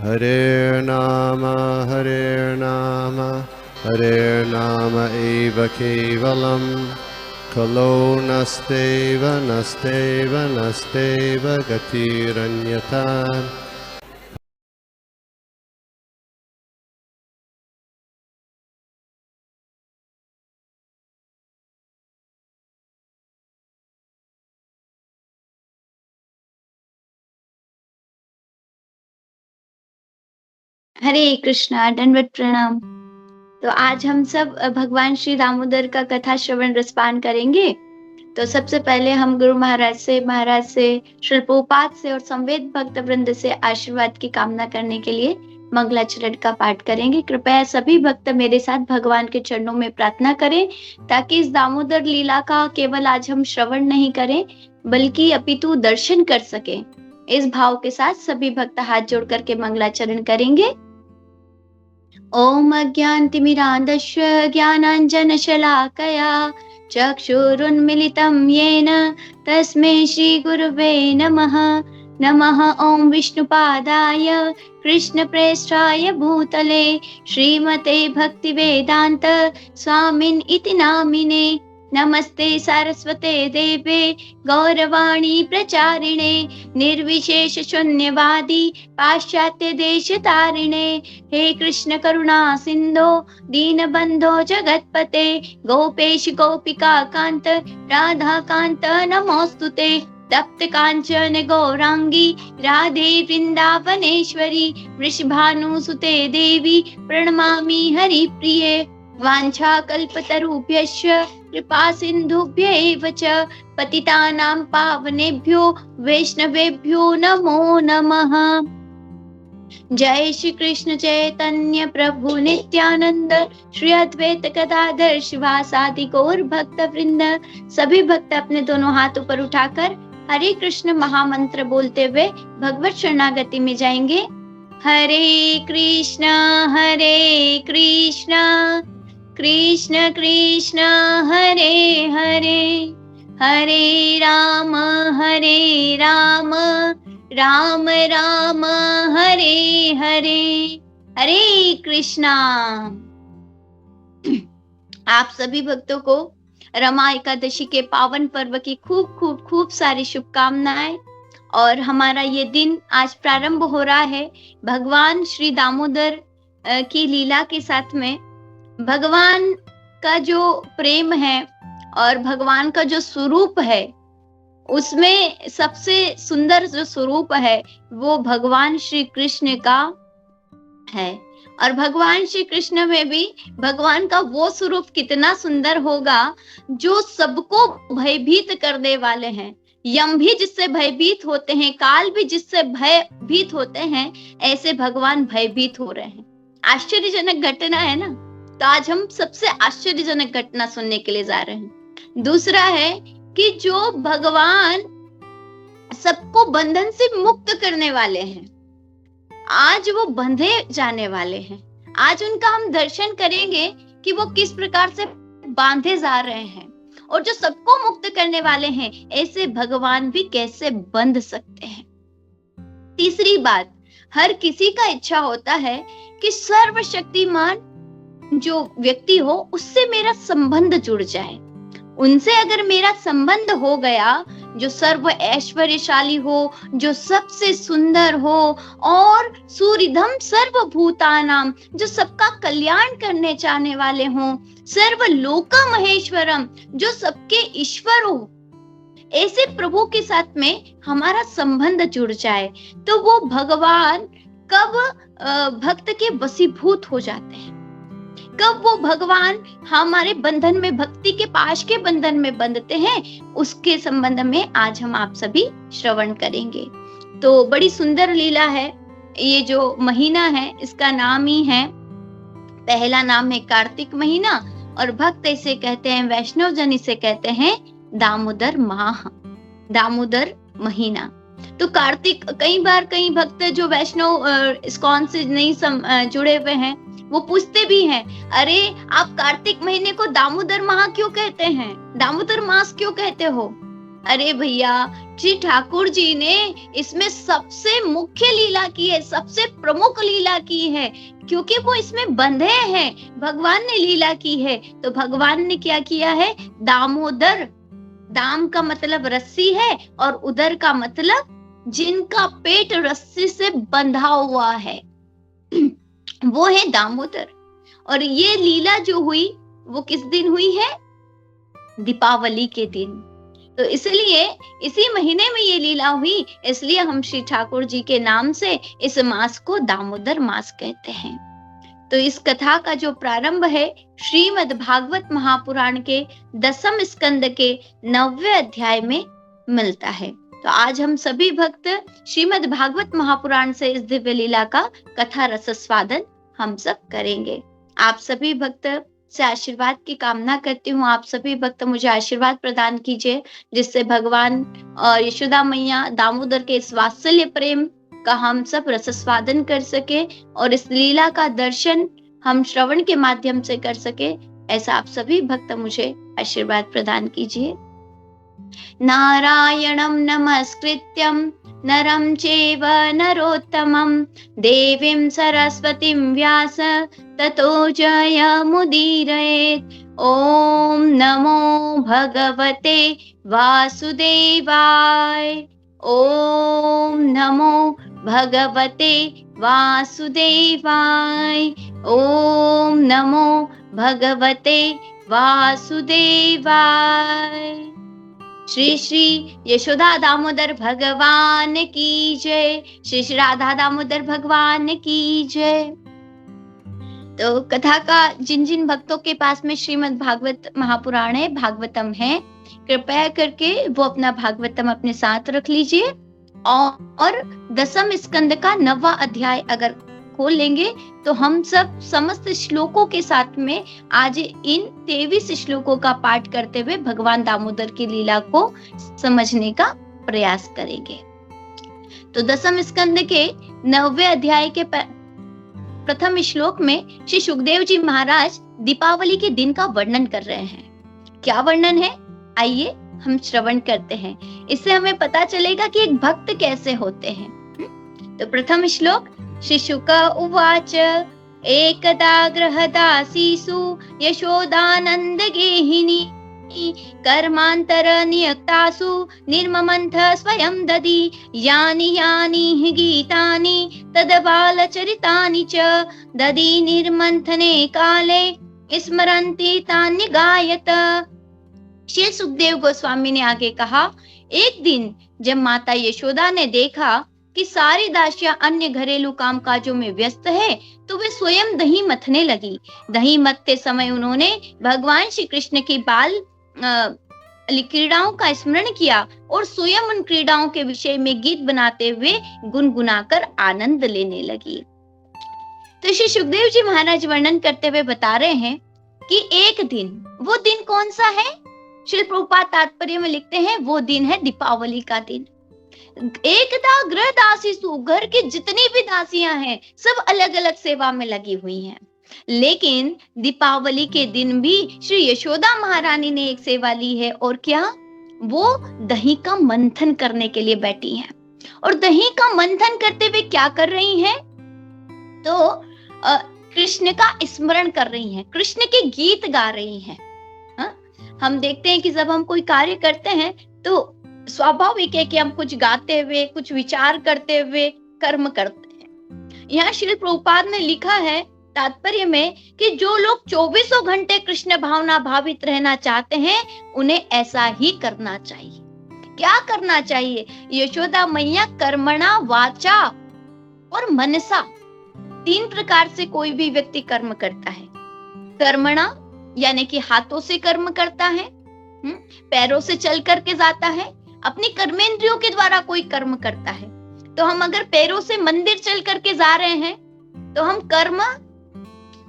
Hare Nama eva kevalam Kalo nasteva nasteva nasteva gatiranyata. हरे कृष्णा, दंडवत प्रणाम। तो आज हम सब भगवान श्री दामोदर का कथा श्रवण रसपान करेंगे। तो सबसे पहले हम गुरु महाराज से, श्रील प्रभुपाद से और संवेद भक्त वृंद से आशीर्वाद की कामना करने के लिए मंगलाचरण का पाठ करेंगे। कृपया सभी भक्त मेरे साथ भगवान के चरणों में प्रार्थना करें ताकि इस दामोदर लीला का केवल आज हम श्रवण नहीं करें बल्कि अपितु दर्शन कर सकें। इस भाव के साथ सभी भक्त हाथ जोड़ करके मंगलाचरण करेंगे। ओम अज्ञानतिमिरान्धस्य ज्ञानाञ्जनशलाकया चक्षुरुन्मिलितं येन तस्मै श्रीगुरुवे नमः। नमः ओम विष्णुपादाय कृष्णप्रेष्ठाय भूतले श्रीमते भक्तिवेदान्त स्वामिन् इति नामिने। नमस्ते सारस्वते देवे गौरवाणी प्रचारिणे निर्विशेष शून्यवादी पाश्चात्य देश तारिणे। हे कृष्ण करुणा सिंधो दीनबंधो जगतपते गोपेश गोपिका कांत राधा कांत नमोस्तुते। तप्त कांचन गौरांगी राधे वृंदावनेश्वरी वृषभानुसुते देवी प्रणमामि हरिप्रिये। वाञ्छाकल्पतरुभ्यश्च कृपा सिन्धुभ्यैव च पतितानां पावनेभ्यो वैष्णवेभ्यो नमो नमः। जय श्री कृष्ण चैतन्य प्रभु नित्यानंद श्री अद्वैत गदाधर शिवासादि गौर भक्त वृंद। सभी भक्त अपने दोनों हाथ ऊपर उठाकर हरे कृष्ण महामंत्र बोलते हुए भगवत शरणागति में जाएंगे। हरे कृष्ण कृष्ण कृष्ण हरे हरे हरे राम राम राम हरे हरे हरे कृष्णा। आप सभी भक्तों को रमा एकादशी के पावन पर्व की खूब सारी शुभकामनाएं। और हमारा ये दिन आज प्रारंभ हो रहा है भगवान श्री दामोदर की लीला के साथ में। भगवान का जो प्रेम है और भगवान का जो स्वरूप है उसमें सबसे सुंदर जो स्वरूप है वो भगवान श्री कृष्ण का है। और भगवान श्री कृष्ण में भी भगवान का वो स्वरूप कितना सुंदर होगा जो सबको भयभीत करने वाले हैं। यम भी जिससे भयभीत होते हैं, काल भी जिससे भयभीत होते हैं, ऐसे भगवान भयभीत हो रहे हैं। आश्चर्यजनक घटना है ना। तो आज हम सबसे आश्चर्यजनक घटना सुनने के लिए जा रहे हैं। दूसरा है कि जो भगवान सबको बंधन से मुक्त करने वाले हैं, आज वो बंधे जाने वाले हैं। आज उनका हम दर्शन करेंगे कि वो किस प्रकार से बांधे जा रहे हैं। और जो सबको मुक्त करने वाले हैं, ऐसे भगवान भी कैसे बंध सकते हैं। तीसरी बात, हर किसी का इच्छा होता है कि सर्वशक्तिमान जो व्यक्ति हो उससे मेरा संबंध जुड़ जाए। उनसे अगर मेरा संबंध हो गया, जो सर्व ऐश्वर्यशाली हो, जो सबसे सुंदर हो, और सूर्यधम सर्वभूतानाम, जो सबका कल्याण करने चाहने वाले हों, सर्वलोका महेश्वरम, जो सबके ईश्वर हो, ऐसे प्रभु के साथ में हमारा संबंध जुड़ जाए तो वो भगवान कब भक्त के वशीभूत हो जाते हैं, कब वो भगवान हमारे बंधन में, भक्ति के पाश के बंधन में बंधते हैं, उसके संबंध में आज हम आप सभी श्रवण करेंगे। तो बड़ी सुंदर लीला है। ये जो महीना है इसका नाम ही है, पहला नाम है कार्तिक महीना, और भक्त इसे कहते हैं, वैष्णव जन इसे कहते हैं दामोदर माह, दामोदर महीना। तो कार्तिक, कई भक्त जो वैष्णव इस्कॉन से नहीं जुड़े हुए हैं वो पूछते भी हैं, अरे आप कार्तिक महीने को दामोदर माह क्यों कहते हैं, दामोदर मास क्यों कहते हो? अरे भैया, श्री ठाकुर जी ने इसमें सबसे मुख्य लीला की है, सबसे प्रमुख लीला की है, क्योंकि वो इसमें बंधे हैं। भगवान ने लीला की है, तो भगवान ने क्या किया है? दामोदर, दाम का मतलब रस्सी है और उदर का मतलब जिनका पेट रस्सी से बंधा हुआ है वो है दामोदर। और ये लीला जो हुई वो किस दिन हुई है? दीपावली के दिन। तो इसलिए इसी महीने में ये लीला हुई, इसलिए हम श्री ठाकुर जी के नाम से इस मास को दामोदर मास कहते हैं। तो इस कथा का जो प्रारंभ है श्रीमद् भागवत महापुराण के 10वें स्कंद के 9वें अध्याय में मिलता है। तो आज हम सभी भक्त श्रीमद् भागवत महापुराण से इस दिव्य लीला का कथा रसस्वादन हम सब करेंगे। आप सभी भक्त से आशीर्वाद की कामना करती हूँ। आप सभी भक्त मुझे आशीर्वाद प्रदान कीजिए, जिससे भगवान और यशोदा मैया दामोदर के इस वात्सल्य प्रेम का हम सब रसस्वादन कर सके और इस लीला का दर्शन हम श्रवण के माध्यम से कर सके। ऐसा आप सभी भक्त मुझे आशीर्वाद प्रदान कीजिए। नारायणं नमस्कृत्यं नरं चैव नरोत्तमं देवीं सरस्वतीं व्यास ततो जयमुदीरयेत्। ॐ नमो भगवते वासुदेवाय। ॐ नमो भगवते वासुदेवाय। ॐ नमो भगवते वासुदेवाय। श्री श्री यशोदा दामोदर भगवान की जय। श्री श्री राधा दामोदर भगवान की जय। तो कथा का जिन जिन भक्तों के पास में श्रीमद् भागवत महापुराण है, भागवतम है, कृपया करके वो अपना भागवतम अपने साथ रख लीजिए और 10वें स्कंद का 9वां अध्याय अगर खोल लेंगे तो हम सब समस्त श्लोकों के साथ में आज इन 23 श्लोकों का पाठ करते हुए भगवान दामोदर की लीला को समझने का प्रयास करेंगे। तो 10वें स्कंद के 9वें अध्याय के प्रथम श्लोक में श्री सुखदेव जी महाराज दीपावली के दिन का वर्णन कर रहे हैं। क्या वर्णन है? आइए हम श्रवण करते हैं, इससे हमें पता चलेगा कि एक भक्त कैसे होते हैं। तो प्रथम श्लोक। श्री शुक उवाच एकदा गृहदासीषु यशोदानंद गेहिनी कर्मांतर नियक्तासु निर्ममंथ स्वयं ददि यानि यानि हि गीतानि तद बालचरितानि च ददि निर्मंथने काले स्मरन्ति तान्य गायत। श्री सुखदेव गोस्वामी ने आगे कहा, एक दिन जब माता यशोदा ने देखा कि सारी दासियां अन्य घरेलू कामकाजों में व्यस्त है, तो वे स्वयं दही मथने लगी। दही मथते समय उन्होंने भगवान श्री कृष्ण की बाल क्रीड़ाओं का स्मरण किया और स्वयं उन क्रीड़ाओं के विषय में गीत बनाते हुए गुनगुनाकर आनंद लेने लगी। तो श्री सुखदेव जी महाराज वर्णन करते हुए बता रहे हैं कि एक दिन, वो दिन कौन सा है? श्री प्रभुपाद तात्पर्य में लिखते हैं वो दिन है दीपावली का दिन। एकदा गृह दासीषु, घर की जितनी भी दासियां हैं सब अलग अलग सेवा में लगी हुई हैं, लेकिन दीपावली के दिन भी श्री यशोदा महारानी ने एक सेवा ली है। और क्या? वो दही का मंथन करने के लिए बैठी हैं। और दही का मंथन करते हुए क्या कर रही हैं? तो कृष्ण का स्मरण कर रही हैं, कृष्ण के गीत गा रही हैं। हम देखते हैं कि जब हम कोई कार्य करते हैं तो स्वाभाविक है कि हम कुछ गाते हुए, कुछ विचार करते हुए कर्म करते हैं। यहाँ श्री प्रभुपाद ने लिखा है तात्पर्य में कि जो लोग 24 घंटे कृष्ण भावना भावित रहना चाहते हैं उन्हें ऐसा ही करना चाहिए। क्या करना चाहिए? यशोदा मैया कर्मणा वाचा और मनसा, 3 प्रकार से कोई भी व्यक्ति कर्म करता है। कर्मणा यानी कि हाथों से कर्म करता है, पैरों से चल करके जाता है, अपनी कर्मेंद्रियों के द्वारा कोई कर्म करता है। तो हम अगर पैरों से मंदिर चल करके जा रहे हैं तो हम कर्म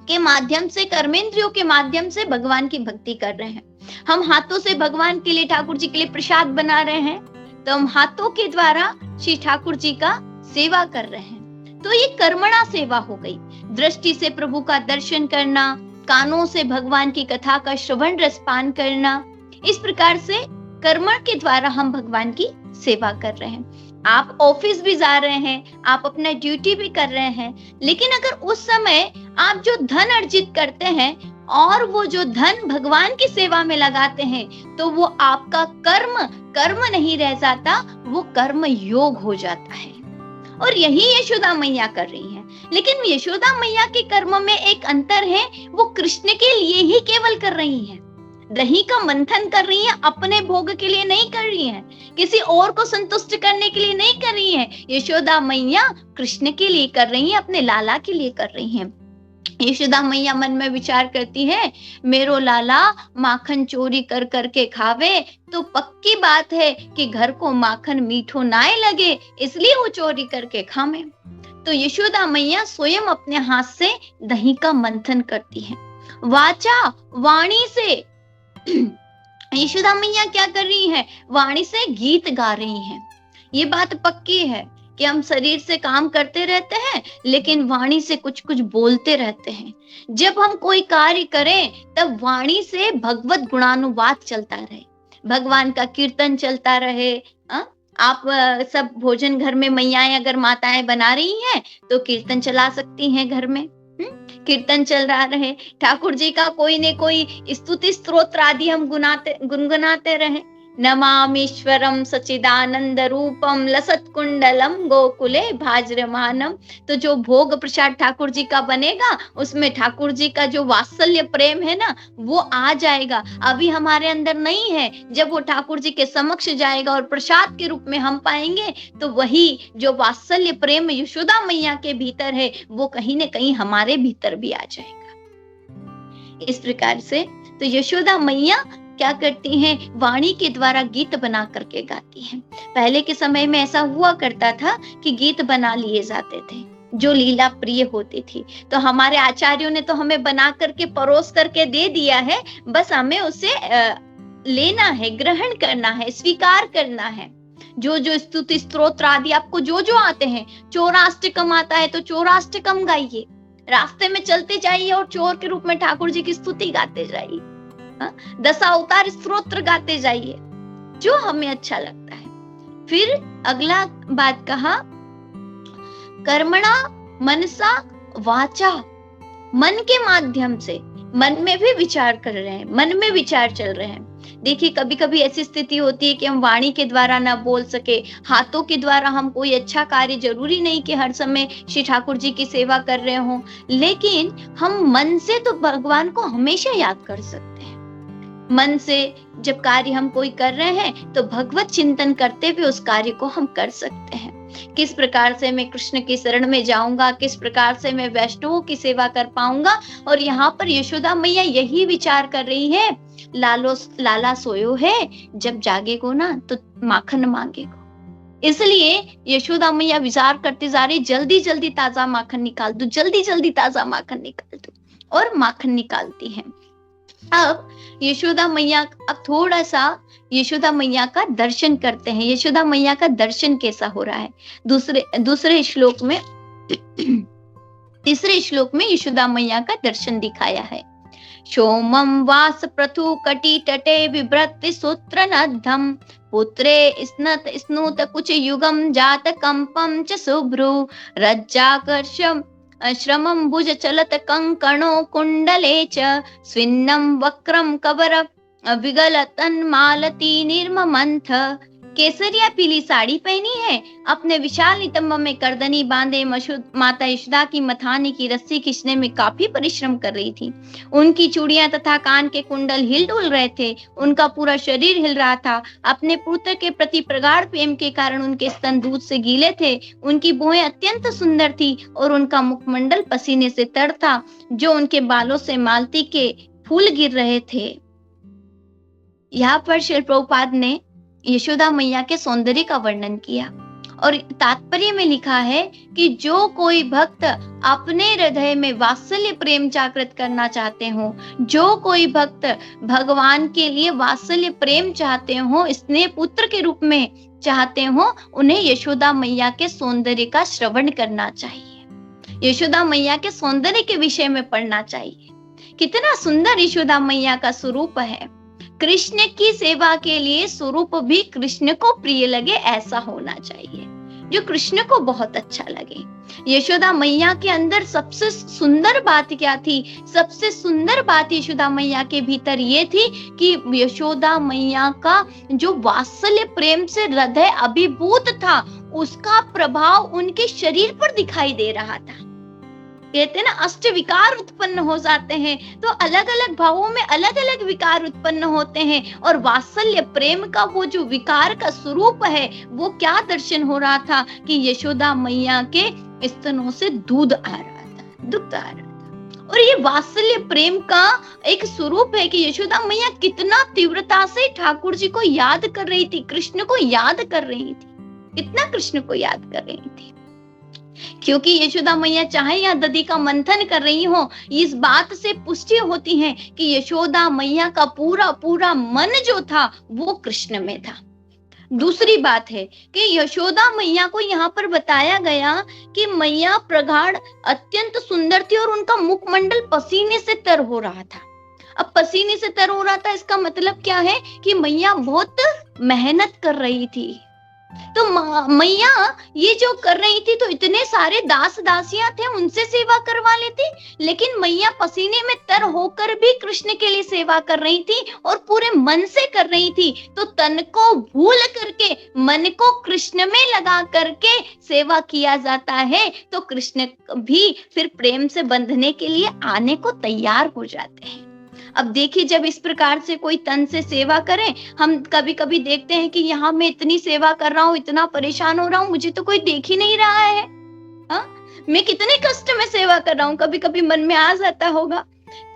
के माध्यम से, कर्मेंद्रियों के माध्यम से भगवान की भक्ति कर रहे हैं। हम हाथों से भगवान के लिए, ठाकुर जी के लिए प्रसाद बना रहे हैं, तो हम हाथों के द्वारा श्री ठाकुर जी का सेवा कर रहे हैं। तो ये कर्मणा सेवा हो गई। दृष्टि से प्रभु का दर्शन करना, कानों से भगवान की कथा का श्रवण रसपान करना, इस प्रकार से कर्म के द्वारा हम भगवान की सेवा कर रहे हैं। आप ऑफिस भी जा रहे हैं, आप अपना ड्यूटी भी कर रहे हैं, लेकिन अगर उस समय आप जो धन अर्जित करते हैं और वो जो धन भगवान की सेवा में लगाते हैं, तो वो आपका कर्म नहीं रह जाता, वो कर्म योग हो जाता है। और यही यशोदा मैया कर रही हैं। लेकिन यशोदा मैया के कर्म में एक अंतर है, वो कृष्ण के लिए ही केवल कर रही हैं। दही का मंथन कर रही है, अपने भोग के लिए नहीं कर रही है, किसी और को संतुष्ट करने के लिए नहीं कर रही है। यशोदा मैया कृष्ण के लिए कर रही है, अपने लाला के लिए कर रही है। यशोदा मैया मन में विचार करती है, मेरो लाला माखन चोरी कर करके खावे, तो पक्की बात है कि घर को माखन मीठो नाए लगे, इसलिए वो चोरी करके खावे। तो यशोदा मैया स्वयं अपने हाथ से दही का मंथन करती है। वाचा, वाणी से यशोदा मैया क्या कर रही है, वाणी से गीत गा रही हैं। ये बात पक्की है कि हम शरीर से काम करते रहते हैं, लेकिन वाणी से कुछ कुछ बोलते रहते हैं। जब हम कोई कार्य करें, तब वाणी से भगवत गुणानुवाद चलता रहे, भगवान का कीर्तन चलता रहे। आप सब भोजन घर में मैयाएं अगर माताएं बना रही हैं, तो कीर्तन चला सकती हैं घर में। कीर्तन चल रहा रहे, ठाकुर जी का कोई न कोई स्तुति स्तोत्र आदि हम गुनगुनाते रहे। नमामीश्वरम सचिदानंद रूपम लसत कुंडलम गोकुले भाजरमानम। तो जो भोग प्रसाद ठाकुर जी का बनेगा, उसमें ठाकुर जी का जो वात्सल्य प्रेम है ना, वो आ जाएगा। अभी हमारे अंदर नहीं है, जब वो ठाकुर जी के समक्ष जाएगा और प्रसाद के रूप में हम पाएंगे, तो वही जो वात्सल्य प्रेम यशोदा मैया के भीतर है, वो कहीं न कहीं हमारे भीतर भी आ जाएगा। इस प्रकार से तो यशोदा मैया क्या करती हैं, वाणी के द्वारा गीत बना करके गाती हैं। पहले के समय में ऐसा हुआ करता था कि गीत बना लिए जाते थे जो लीला प्रिय होती थी। तो हमारे आचार्यों ने तो हमें बना करके परोस करके दे दिया है, बस हमें उसे लेना है, ग्रहण करना है, स्वीकार करना है। जो जो स्तुति स्तोत्र आदि आपको जो जो आते हैं, चौराष्टकम आता है तो चौराष्टकम गाइए, रास्ते में चलते जाइए और चोर के रूप में ठाकुर जी की स्तुति गाते जाइए, दशावतार स्तोत्र गाते जाइए, जो हमें अच्छा लगता है। फिर अगला बात कहा, कर्मणा मनसा वाचा, मन के माध्यम से, मन में भी विचार कर रहे हैं, मन में विचार चल रहे हैं। देखिए कभी कभी ऐसी स्थिति होती है कि हम वाणी के द्वारा ना बोल सके, हाथों के द्वारा हम कोई अच्छा कार्य, जरूरी नहीं कि हर समय श्री ठाकुर जी की सेवा कर रहे हों, लेकिन हम मन से तो भगवान को हमेशा याद कर सकते हैं। मन से जब कार्य हम कोई कर रहे हैं, तो भगवत चिंतन करते हुए उस कार्य को हम कर सकते हैं। किस प्रकार से मैं कृष्ण की शरण में जाऊंगा, किस प्रकार से मैं वैष्णवों की सेवा कर पाऊंगा। और यहाँ पर यशोदा मैया यही विचार कर रही है, लाला सोयो है, जब जागेगो ना तो माखन मांगेगो। इसलिए यशोदा मैया विचार करती जा रही, जल्दी जल्दी ताजा माखन निकाल दो, जल्दी जल्दी ताजा माखन निकाल दो, और माखन निकालती है। अब यशोदा मैया, अब थोड़ा सा यशोदा मैया का दर्शन करते हैं। यशोदा मैया का दर्शन कैसा हो रहा है, दूसरे श्लोक में तीसरे श्लोक में यशोदा मैया का दर्शन दिखाया है। सोमम वास प्रथु कटी तटे विभ्रति सूत्र नद्धम पुत्रे स्नत स्नुत कुच युगम जात कंपम च शुभ्रु रज्जाकर्षम श्रमं भुज चलत कंकणो कुंडले च स्विन्नम वक्रम कबर विगलतन मालती निर्ममंथ। केसरिया पीली साड़ी पहनी है, अपने विशाल नितंब में करदनी बांधे माता यशोदा की मथानी की रस्सी खींचने में काफी परिश्रम कर रही थी। उनकी चूड़ियां तथा कान के कुंडल हिल डुल रहे थे, उनका पूरा शरीर हिल रहा था। अपने पुत्र के प्रति प्रगाढ़ प्रेम के कारण उनके स्तन दूध से गीले थे, उनकी भुएं अत्यंत सुंदर थी और उनका मुखमंडल पसीने से तर था, जो उनके बालों से मालती के फूल गिर रहे थे। यहाँ पर श्रील प्रभुपाद ने यशोदा मैया के सौंदर्य का वर्णन किया और तात्पर्य में लिखा है कि जो कोई भक्त अपने हृदय में वात्सल्य प्रेम जागृत करना चाहते हो, जो कोई भक्त भगवान के लिए वात्सल्य प्रेम चाहते हो, स्नेह पुत्र के रूप में चाहते हो, उन्हें यशोदा मैया के सौंदर्य का श्रवण करना चाहिए, यशोदा मैया के सौंदर्य के विषय में पढ़ना चाहिए। कितना सुंदर यशोदा मैया का स्वरूप है, कृष्ण की सेवा के लिए स्वरूप भी कृष्ण को प्रिय लगे, ऐसा होना चाहिए, जो कृष्ण को बहुत अच्छा लगे। यशोदा मैया के अंदर सबसे सुंदर बात क्या थी? सबसे सुंदर बात यशोदा मैया के भीतर ये थी कि यशोदा मैया का जो वात्सल्य प्रेम से हृदय अभिभूत था, उसका प्रभाव उनके शरीर पर दिखाई दे रहा था। कहते हैं ना, अष्ट विकार उत्पन्न हो जाते हैं, तो अलग अलग भावों में अलग अलग विकार उत्पन्न होते हैं, और वात्सल्य प्रेम का वो जो विकार का स्वरूप है, वो क्या दर्शन हो रहा था कि यशोदा मैया के स्तनों से दूध आ रहा था, दुग्ध आ रहा था। और ये वात्सल्य प्रेम का एक स्वरूप है कि यशोदा मैया कितना तीव्रता से ठाकुर जी को याद कर रही थी, कृष्ण को याद कर रही थी, कितना कृष्ण को याद कर रही थी। क्योंकि यशोदा मैया चाहे या दधी का मंथन कर रही हो, इस बात से पुष्टि होती है कि यशोदा मैया का पूरा पूरा मन जो था वो कृष्ण में था। दूसरी बात है कि यशोदा मैया को यहाँ पर बताया गया कि मैया प्रगाढ़ अत्यंत सुंदर थी और उनका मुखमंडल पसीने से तर हो रहा था। अब पसीने से तर हो रहा था, इसका मतलब क्या है कि मैया बहुत मेहनत कर रही थी। तो मैया ये जो कर रही थी, तो इतने सारे दास दासियां थे, उनसे सेवा करवा लेती, लेकिन मैया पसीने में तर होकर भी कृष्ण के लिए सेवा कर रही थी और पूरे मन से कर रही थी। तो तन को भूल करके मन को कृष्ण में लगा करके सेवा किया जाता है, तो कृष्ण भी फिर प्रेम से बंधने के लिए आने को तैयार हो जाते हैं। अब देखिए, जब इस प्रकार से कोई तन से सेवा करे, हम कभी कभी देखते हैं कि यहाँ मैं इतनी सेवा कर रहा हूँ, इतना परेशान हो रहा हूँ, मुझे तो कोई देख ही नहीं रहा है, मैं कितने कष्ट में सेवा कर रहा हूँ, कभी कभी मन में आ जाता होगा।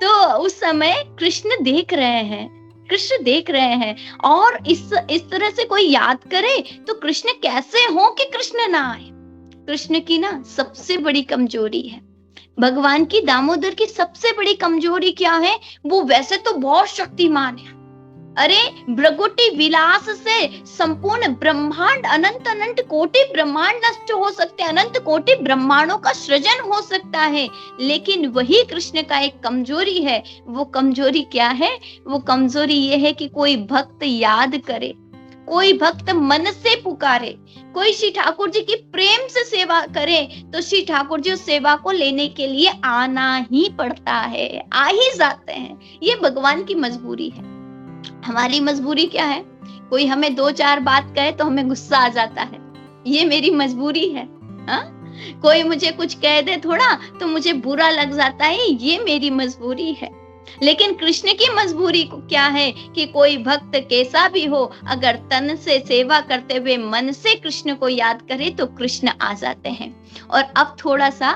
तो उस समय कृष्ण देख रहे हैं, कृष्ण देख रहे हैं, और इस तरह से कोई याद करे तो कृष्ण कैसे हो कि कृष्ण ना आए। कृष्ण की ना सबसे बड़ी कमजोरी है, भगवान की दामोदर की सबसे बड़ी कमजोरी क्या है? वो वैसे तो बहुत शक्तिमान है, अरे भ्रगुटी विलास से संपूर्ण ब्रह्मांड, अनंत अनंत कोटि ब्रह्मांड नष्ट हो सकते हैं, अनंत कोटि ब्रह्मांडों का सृजन हो सकता है, लेकिन वही कृष्ण का एक कमजोरी है। वो कमजोरी क्या है? वो कमजोरी ये है कि कोई भक्त याद करे, कोई भक्त मन से पुकारे, कोई श्री ठाकुर जी की प्रेम से सेवा करे, तो श्री ठाकुर जी उस सेवा को लेने के लिए आना ही पड़ता है, आ ही जाते हैं। ये भगवान की मजबूरी है। हमारी मजबूरी क्या है? कोई हमें दो चार बात कहे तो हमें गुस्सा आ जाता है, ये मेरी मजबूरी है। कोई मुझे कुछ कह दे थोड़ा तो मुझे बुरा लग जाता है, ये मेरी मजबूरी है। लेकिन कृष्ण की मजबूरी को क्या है कि कोई भक्त कैसा भी हो, अगर तन से सेवा करते हुए मन से कृष्ण को याद करे तो कृष्ण आ जाते हैं। और अब थोड़ा सा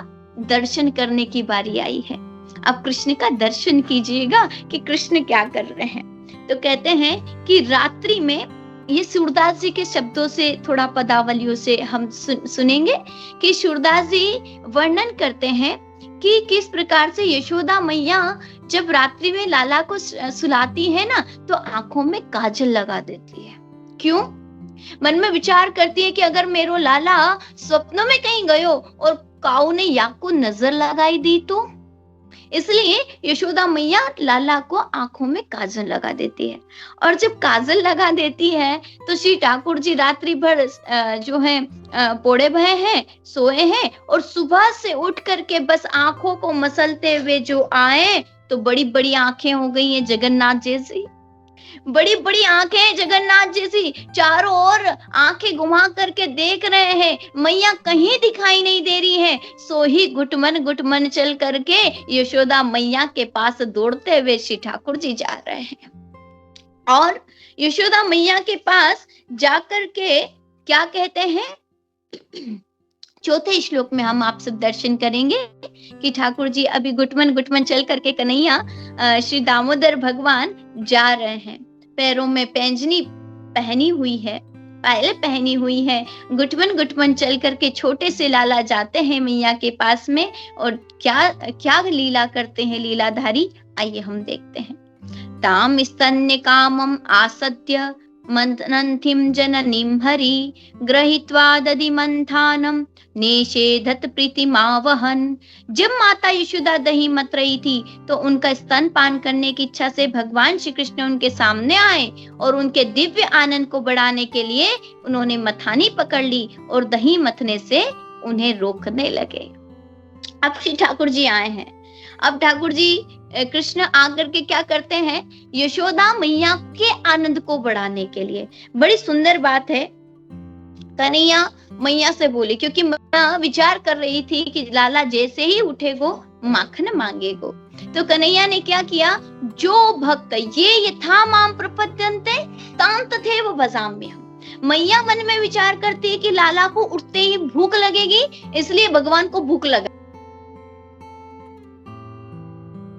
दर्शन करने की बारी आई है। अब कृष्ण का दर्शन कीजिएगा कि कृष्ण क्या कर रहे हैं। तो कहते हैं कि रात्रि में, ये सूरदास जी के शब्दों से, थोड़ा पदावलियों से हम सुनेंगे कि सूरदास जी वर्णन करते हैं कि किस प्रकार से यशोदा मैया जब रात्रि में लाला को सुलाती है ना, तो आंखों में काजल लगा देती है। क्यों? मन में विचार करती है कि अगर मेरो लाला स्वप्नों में कहीं गयो और काऊ ने या को नजर लगाई दी तो, इसलिए यशोदा मैया लाला को आंखों में काजल लगा देती है। और जब काजल लगा देती है तो श्री ठाकुर जी रात्रि भर जो है पोड़े भये हैं, सोए हैं, और सुबह से उठ करके बस आंखों को मसलते हुए जो आए, तो बड़ी बड़ी आंखें हो गई हैं जगन्नाथ जैसी, बड़ी बड़ी आंखें जगन्नाथ जैसी, चारों ओर आंखें घुमा करके देख रहे हैं, मैया कहीं दिखाई नहीं दे रही है। सो ही घुटमन चल करके यशोदा मैया के पास दौड़ते हुए श्री ठाकुर जी जा रहे हैं, और यशोदा मैया के पास जाकर के क्या कहते हैं, चौथे श्लोक में हम आप सब दर्शन करेंगे कि ठाकुर जी अभी घुटमन चल करके कन्हैया श्री दामोदर भगवान जा रहे हैं। पैरों में पैंजनी पहनी हुई है, पायल पहनी हुई है, घुटमन चल करके छोटे से लाला जाते हैं मैया के पास में, और क्या लीला करते हैं लीलाधारी, आइए हम देखते हैं। ताम स्तन्य कामम आसद्य मंथनन्तीं जननीं हरि गृहीत्वा दधिमन्थानं निषेधत प्रीतिमावहन। जब माता यशोदा दही मत रही थी तो उनका स्तन पान करने की इच्छा से भगवान श्री कृष्ण उनके सामने आए और उनके दिव्य आनंद को बढ़ाने के लिए उन्होंने मथानी पकड़ ली और दही मथने से उन्हें रोकने लगे। अब श्री ठाकुर जी आए हैं। अब ठाकुर जी कृष्ण आकर के क्या करते हैं, यशोदा मैया के आनंद को बढ़ाने के लिए। बड़ी सुंदर बात है। कन्हैया मैया से बोली, क्योंकि मैया विचार कर रही थी कि लाला जैसे ही उठेगो माखन मांगेगो। तो कन्हैया ने क्या किया, जो भक्त ये यथा माम प्रपद्यन्ते तां तथैव भजाम्यहम्। मैया मन में विचार करती है कि लाला को उठते ही भूख लगेगी, इसलिए भगवान को भूख लगा।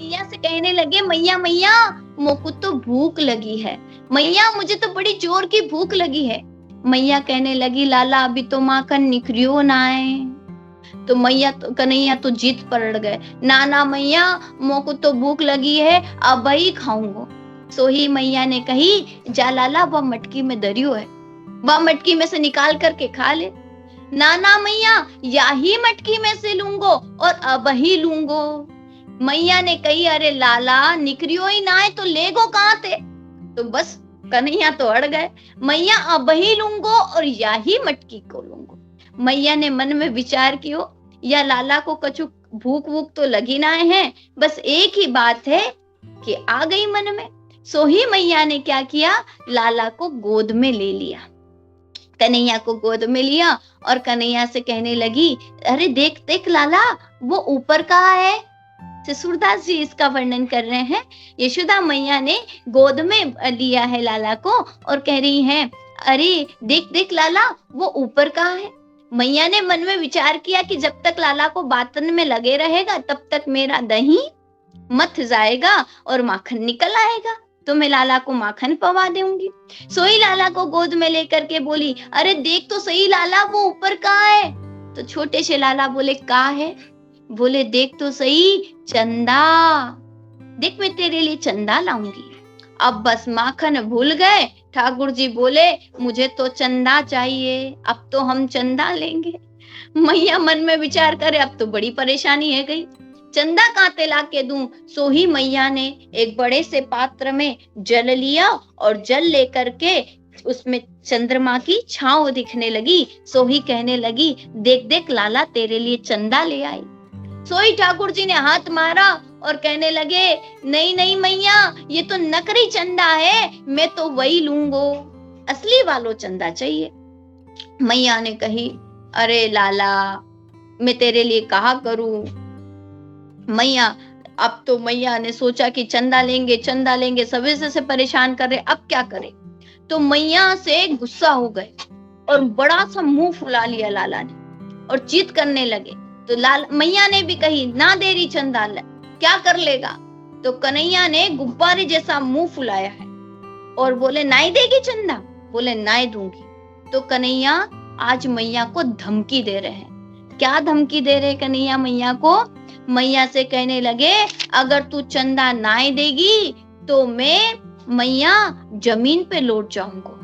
मैया से कहने लगे, मैया मैया मोको तो भूख लगी है, मैया मुझे तो बड़ी जोर की भूख लगी है। मैया कहने लगी, लाला अभी तो माखन निकरियो ना है। तो मैया तो कन्हैया तो जिद पड़ गए, ना ना मैया मोको तो भूख लगी है, अब ही खाऊंगा। सो ही मैया ने कही, जा लाला वह मटकी में दरियो है, वह मटकी में से निकाल करके खा ले। ना ना मैया या ही मटकी में से लूंगो और अब ही लूंगो। मैया ने कही, अरे लाला निकरियो ही ना है तो लेगो कहाँ थे। तो बस कन्हैया तो अड़ गए, मैया अब ही लूंगो और या ही मटकी को लूंगो। मैया ने मन में विचार कियो, या लाला को कछु भूख वूख तो लगी ना है, बस एक ही बात है कि आ गई मन में। सो ही मैया ने क्या किया, लाला को गोद में ले लिया, कन्हैया को गोद में लिया और कन्हैया से कहने लगी, अरे देख देख लाला वो ऊपर कहाँ है। सूरदास जी इसका वर्णन कर रहे हैं। यशोदा मैया ने गोद में लिया है लाला को और कह रही हैं, अरे देख देख लाला वो ऊपर कहाँ है। मैया ने मन में विचार किया कि जब तक लाला को बातन में लगे रहेगा तब तक मेरा दही मथ जाएगा और माखन निकल आएगा, तो मैं लाला को माखन पवा दूंगी। सोई लाला को गोद में लेकर के बोली, अरे देख तो सही लाला वो ऊपर कहाँ है। तो छोटे से लाला बोले, कहाँ है। बोले, देख तो सही चंदा, देख मैं तेरे लिए चंदा लाऊंगी। अब बस माखन भूल गए। ठाकुर जी बोले, मुझे तो चंदा चाहिए, अब तो हम चंदा लेंगे। मैया मन में विचार करे, अब तो बड़ी परेशानी है गई, चंदा कहाँ ते ला के दूं। सो ही मैया ने एक बड़े से पात्र में जल लिया और जल लेकर के उसमें चंद्रमा की छांव दिखने लगी। सो ही कहने लगी, देख देख लाला तेरे लिए चंदा ले आई। सोई ठाकुर जी ने हाथ मारा और कहने लगे, नहीं नहीं मैया ये तो नकली चंदा है, मैं तो वही लूंगो, असली वालो चंदा चाहिए। मैया ने कही, अरे लाला मैं तेरे लिए कहा करूं। मैया अब तो मैया ने सोचा कि चंदा लेंगे सवेरे से परेशान कर रहे, अब क्या करे। तो मैया से गुस्सा हो गए और बड़ा सा मुंह फुला लिया लाला ने और जिद करने लगे। तो मैया ने भी कही, ना देरी चंदा क्या कर लेगा। तो कन्हैया ने गुब्बारे जैसा मुंह फुलाया है और बोले, नाई देगी चंदा। बोले, नाई दूंगी। तो कन्हैया आज मैया को धमकी दे रहे हैं। क्या धमकी दे रहे कन्हैया मैया को। मैया से कहने लगे, अगर तू चंदा नाई देगी तो मैं मैया जमीन पे लौट जाऊंगा,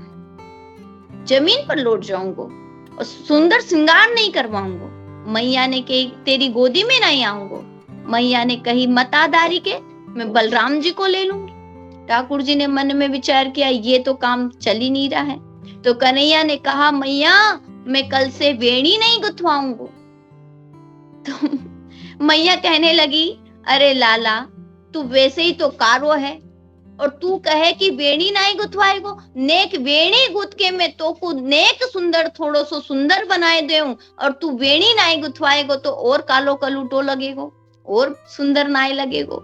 जमीन पर लौट जाऊंगा और सुंदर श्रृंगार नहीं करवाऊंगा। मैया ने कही, तेरी गोदी में नहीं आऊंगा। मैया ने कही, मतादारी के मैं बलराम जी को ले लूंगी। ठाकुर जी ने मन में विचार किया, ये तो काम चल ही नहीं रहा है। तो कन्हैया ने कहा, मैया मैं कल से वेणी नहीं गुथवाऊंगा। तो मैया कहने लगी, अरे लाला तू वैसे ही तो कारो है और तू कहे कि वेणी नहीं गुथवाएगो, नेक वेणी गुथ के मैं तो को नेक सुंदर थोड़ो सो सुंदर बनाए देऊं और तू वेणी नहीं गुथवाएगो तो और कालो कलूटो लगेगो और सुंदर नहीं लगेगो।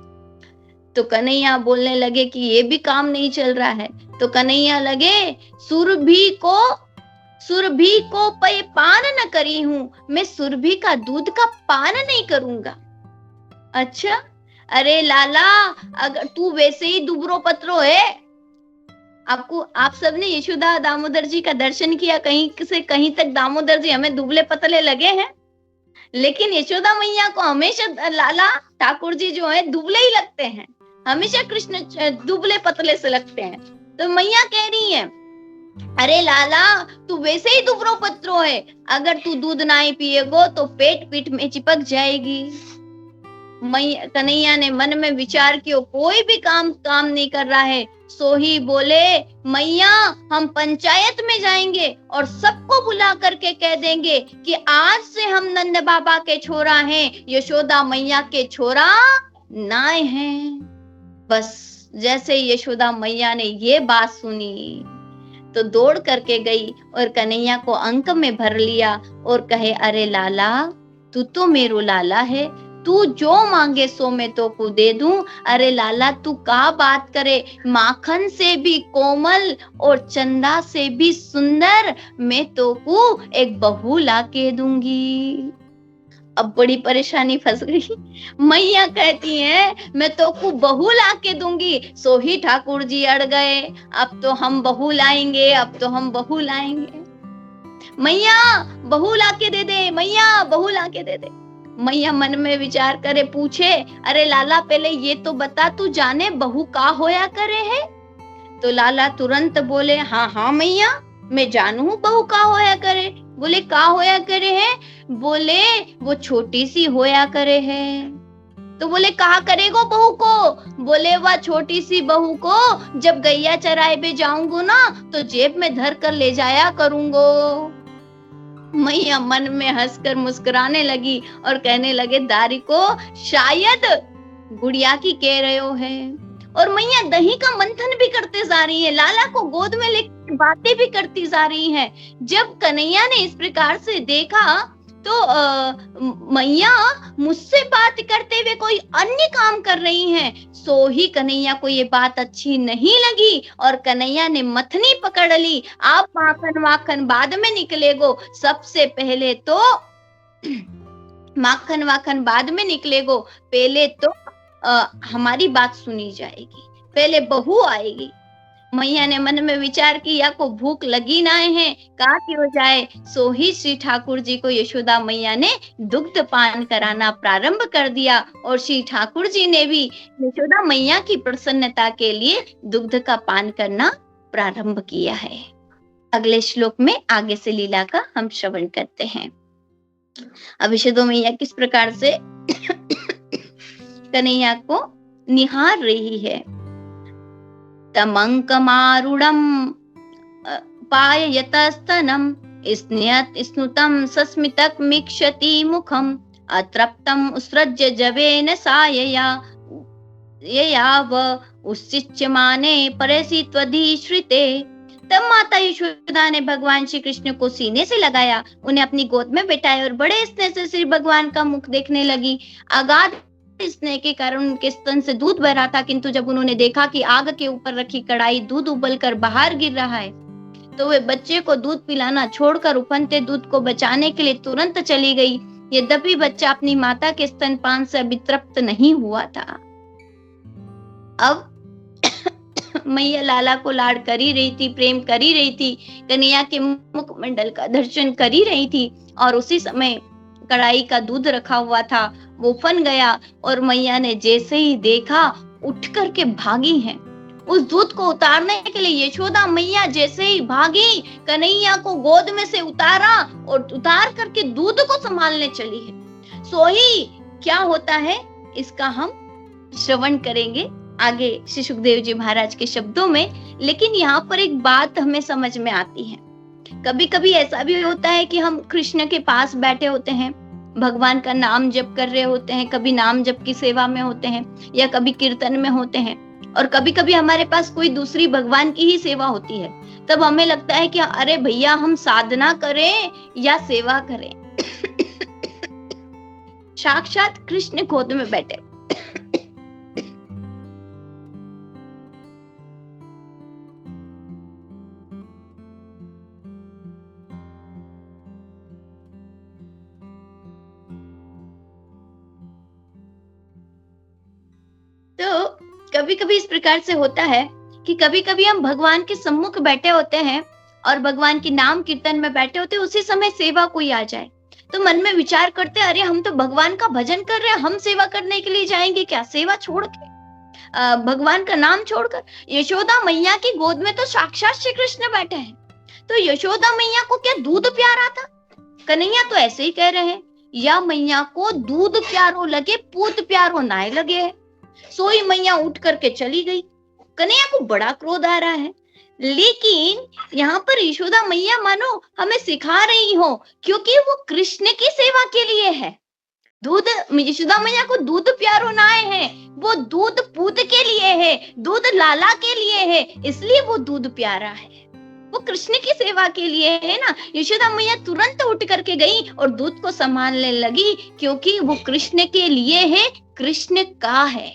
तो कन्हैया बोलने लगे कि ये भी काम नहीं चल रहा है। तो कन्हैया लगे, सुरभि को पे पान न करी हूं, मैं सुरभि का दूध का पान नहीं करूंगा। अच्छा, अरे लाला अगर तू वैसे ही दुबरो पत्रो है, आप सबने यशोदा दामोदर जी का दर्शन किया, कहीं से कहीं तक दामोदर जी हमें दुबले पतले लगे हैं, लेकिन यशोदा मैया को हमेशा लाला ठाकुर जी जो है दुबले ही लगते हैं, हमेशा कृष्ण दुबले पतले से लगते हैं। तो मैया कह रही है अरे लाला, तू वैसे ही दुबरो पत्रो है, अगर तू दूध ना ही पिएगो तो पेट पीठ में चिपक जाएगी। कन्हैया ने मन में विचार किया, कोई भी काम नहीं कर रहा है। सो ही बोले, मैया हम पंचायत में जाएंगे और सबको बुला करके कह देंगे कि आज से हम नंद बाबा के छोरा हैं, यशोदा मैया के छोरा नाय हैं। बस जैसे यशोदा मैया ने ये बात सुनी तो दौड़ करके गई और कन्हैया को अंक में भर लिया और कहे, अरे लाला, तू तो मेरो लाला है, तू जो मांगे सो मैं तो को दे दूं। अरे लाला, तू का बात करे, माखन से भी कोमल और चंदा से भी सुंदर मैं तो को एक बहू ला के दूंगी। अब बड़ी परेशानी फंस गई। मैया कहती है, मैं तो को बहू ला के दूंगी। सो ही ठाकुर जी अड़ गए, अब तो हम बहू लाएंगे, अब तो हम बहू लाएंगे। मैया बहू ला के दे दे, मैया बहू ला के दे दे। मैया मन में विचार करे, पूछे, अरे लाला पहले ये तो बता, तू जाने बहू का होया करे है? तो लाला तुरंत बोले, हाँ हाँ मैया, मैं जानू बहू का होया करे। बोले, का होया करे है? बोले, वो छोटी सी होया करे है। तो बोले, कहा करेगो बहू को? बोले, वह छोटी सी बहू को जब गैया चराए पे जाऊंगो ना तो जेब में धर कर ले जाया करूंगो। मैया मन में हंसकर मुस्कुराने लगी और कहने लगे, दारी को शायद गुड़िया की कह रहे हो है। और मैया दही का मंथन भी करते जा रही है, लाला को गोद में लेकर बातें भी करती जा रही है। जब कन्हैया ने इस प्रकार से देखा तो मैया मुझसे बात करते हुए कोई अन्य काम कर रही हैं। सो ही कन्हैया को ये बात अच्छी नहीं लगी और कन्हैया ने मथनी पकड़ ली। आप माखन बाद में निकलेगो, सबसे पहले तो माखन बाद में निकलेगो, पहले तो हमारी बात सुनी जाएगी, पहले बहू आएगी। मैया ने मन में विचार किया, को भूख लगी ना है, कहा कि हो जाए। सो ही श्री ठाकुर जी को यशोदा मैया ने दुग्ध पान कराना प्रारंभ कर दिया और श्री ठाकुर जी ने भी यशोदा मैया की प्रसन्नता के लिए दुग्ध का पान करना प्रारंभ किया है। अगले श्लोक में आगे से लीला का हम श्रवण करते हैं। अब यशोदा मैया किस प्रकार से कन्हैया को निहार रही है। तमंकमारूढ़ं पाययतस्तनं स्नुतं सस्मितमीक्षति मुखं अतृप्तं उत्सृज्य जवेन सायया ययाव उच्चिच्यमाने परसि त्वधीश्रिते। तब माता यशोदा ने भगवान श्री कृष्ण को सीने से लगाया, उन्हें अपनी गोद में बिठाया और बड़े स्नेह से श्री भगवान का मुख देखने लगी। अगाध स्नेह के कारण उनके स्तन से दूध बह रहा था, किंतु जब उन्होंने देखा कि आग के ऊपर रखी कढ़ाई दूध उबलकर बाहर गिर रहा है तो वे बच्चे को दूध पिलाना छोड़कर उफनते दूध को बचाने के लिए तुरंत चली गई। यद्यपि बच्चा अपनी माता के स्तनपान से अभी तृप्त नहीं हुआ था। अब मैया लाला को लाड कर ही रही थी, प्रेम कर ही रही थी, कन्हैया के मुखमंडल का दर्शन कर ही रही थी और उसी समय कढ़ाई का दूध रखा हुआ था, वो फन गया और मैया ने जैसे ही देखा उठ करके भागी हैं। उस दूध को उतारने के लिए यशोदा मैया जैसे ही भागी, कन्हैया को गोद में से उतारा और उतार करके दूध को संभालने चली है। सो ही क्या होता है इसका हम श्रवण करेंगे आगे श्री सुखदेव जी महाराज के शब्दों में। लेकिन यहाँ पर एक बात हमें समझ में आती है, कभी कभी ऐसा भी होता है कि हम कृष्ण के पास बैठे होते हैं, भगवान का नाम जप कर रहे होते हैं, कभी नाम जप की सेवा में होते हैं या कभी कीर्तन में होते हैं, और कभी कभी हमारे पास कोई दूसरी भगवान की ही सेवा होती है। तब हमें लगता है कि अरे भैया हम साधना करें या सेवा करें। साक्षात कृष्ण गोद में बैठे। तो कभी कभी इस प्रकार से होता है कि कभी कभी हम भगवान के सम्मुख बैठे होते हैं और भगवान के नाम कीर्तन में बैठे होते हैं, उसी समय सेवा कोई आ जाए तो मन में विचार करते हैं, अरे हम तो भगवान का भजन कर रहे हैं, हम सेवा करने के लिए जाएंगे क्या? सेवा छोड़ के भगवान का नाम छोड़कर। यशोदा मैया की गोद में तो साक्षात श्री कृष्ण बैठे हैं, तो यशोदा मैया को क्या दूध प्यारा था? कन्हैया तो ऐसे ही कह रहे हैं, या मैया को दूध प्यारो लगे पूत प्यारो नाय लगे। सोई मैया उठ करके चली गई। कन्हैया को बड़ा क्रोध आ रहा है, लेकिन यहाँ पर यशोदा मैया मानो हमें सिखा रही हो, क्योंकि वो कृष्ण की सेवा के लिए है। दूध, यशोदा मैया को दूध प्यारो नाय है, वो दूध पूत के लिए है, दूध लाला के लिए है, इसलिए वो दूध प्यारा है, वो कृष्ण की सेवा के लिए है ना। यशोदा मैया तुरंत उठ करके गई और दूध को संभालने लगी, क्योंकि वो कृष्ण के लिए है, कृष्ण का है।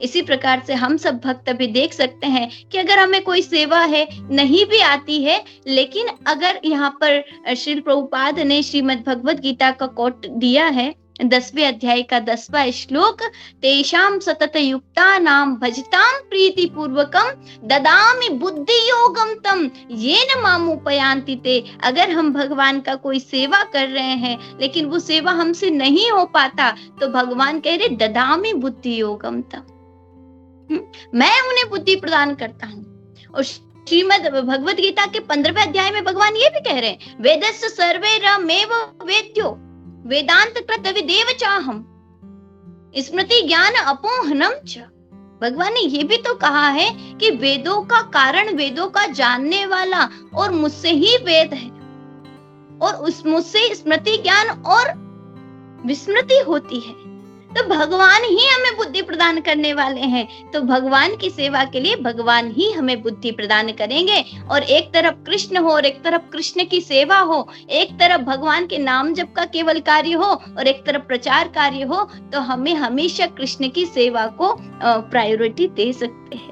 इसी प्रकार से हम सब भक्त भी देख सकते हैं कि अगर हमें कोई सेवा है नहीं भी आती है, लेकिन अगर यहाँ पर श्रील प्रभुपाद ने श्रीमद् भगवद गीता का कोट दिया है, 10वें अध्याय का 10वां श्लोक, तेषाम सतत युक्ता नाम भजताम प्रीति पूर्वकम ददामि बुद्धि योगम तम येन मामुपयान्ति ते। अगर हम भगवान का कोई सेवा कर रहे हैं लेकिन वो सेवा हमसे नहीं हो पाता, तो भगवान कह रहे ददामि बुद्धि योगम तम, मैं उन्हें बुद्धि प्रदान करता हूँ। और श्रीमद् भगवद गीता के 15वें अध्याय में भगवान ये भी कह रहे हैं, वेदस्य सर्वैरमेव वेद्यो वेदांत कृत विदेव चाहम स्मृति ज्ञान अपोहनम च। भगवान ने ये भी तो कहा है कि वेदों का कारण, वेदों का जानने वाला और मुझसे ही वेद है, और उस मुझसे स्मृति ज्ञान और विस्मृति होती है। तो भगवान ही हमें बुद्धि प्रदान करने वाले हैं, तो भगवान की सेवा के लिए भगवान ही हमें बुद्धि प्रदान करेंगे। और एक तरफ कृष्ण हो और एक तरफ कृष्ण की सेवा हो, एक तरफ भगवान के नाम जप का केवल कार्य हो और एक तरफ प्रचार कार्य हो, तो हमें हमेशा कृष्ण की सेवा को प्रायोरिटी दे सकते हैं।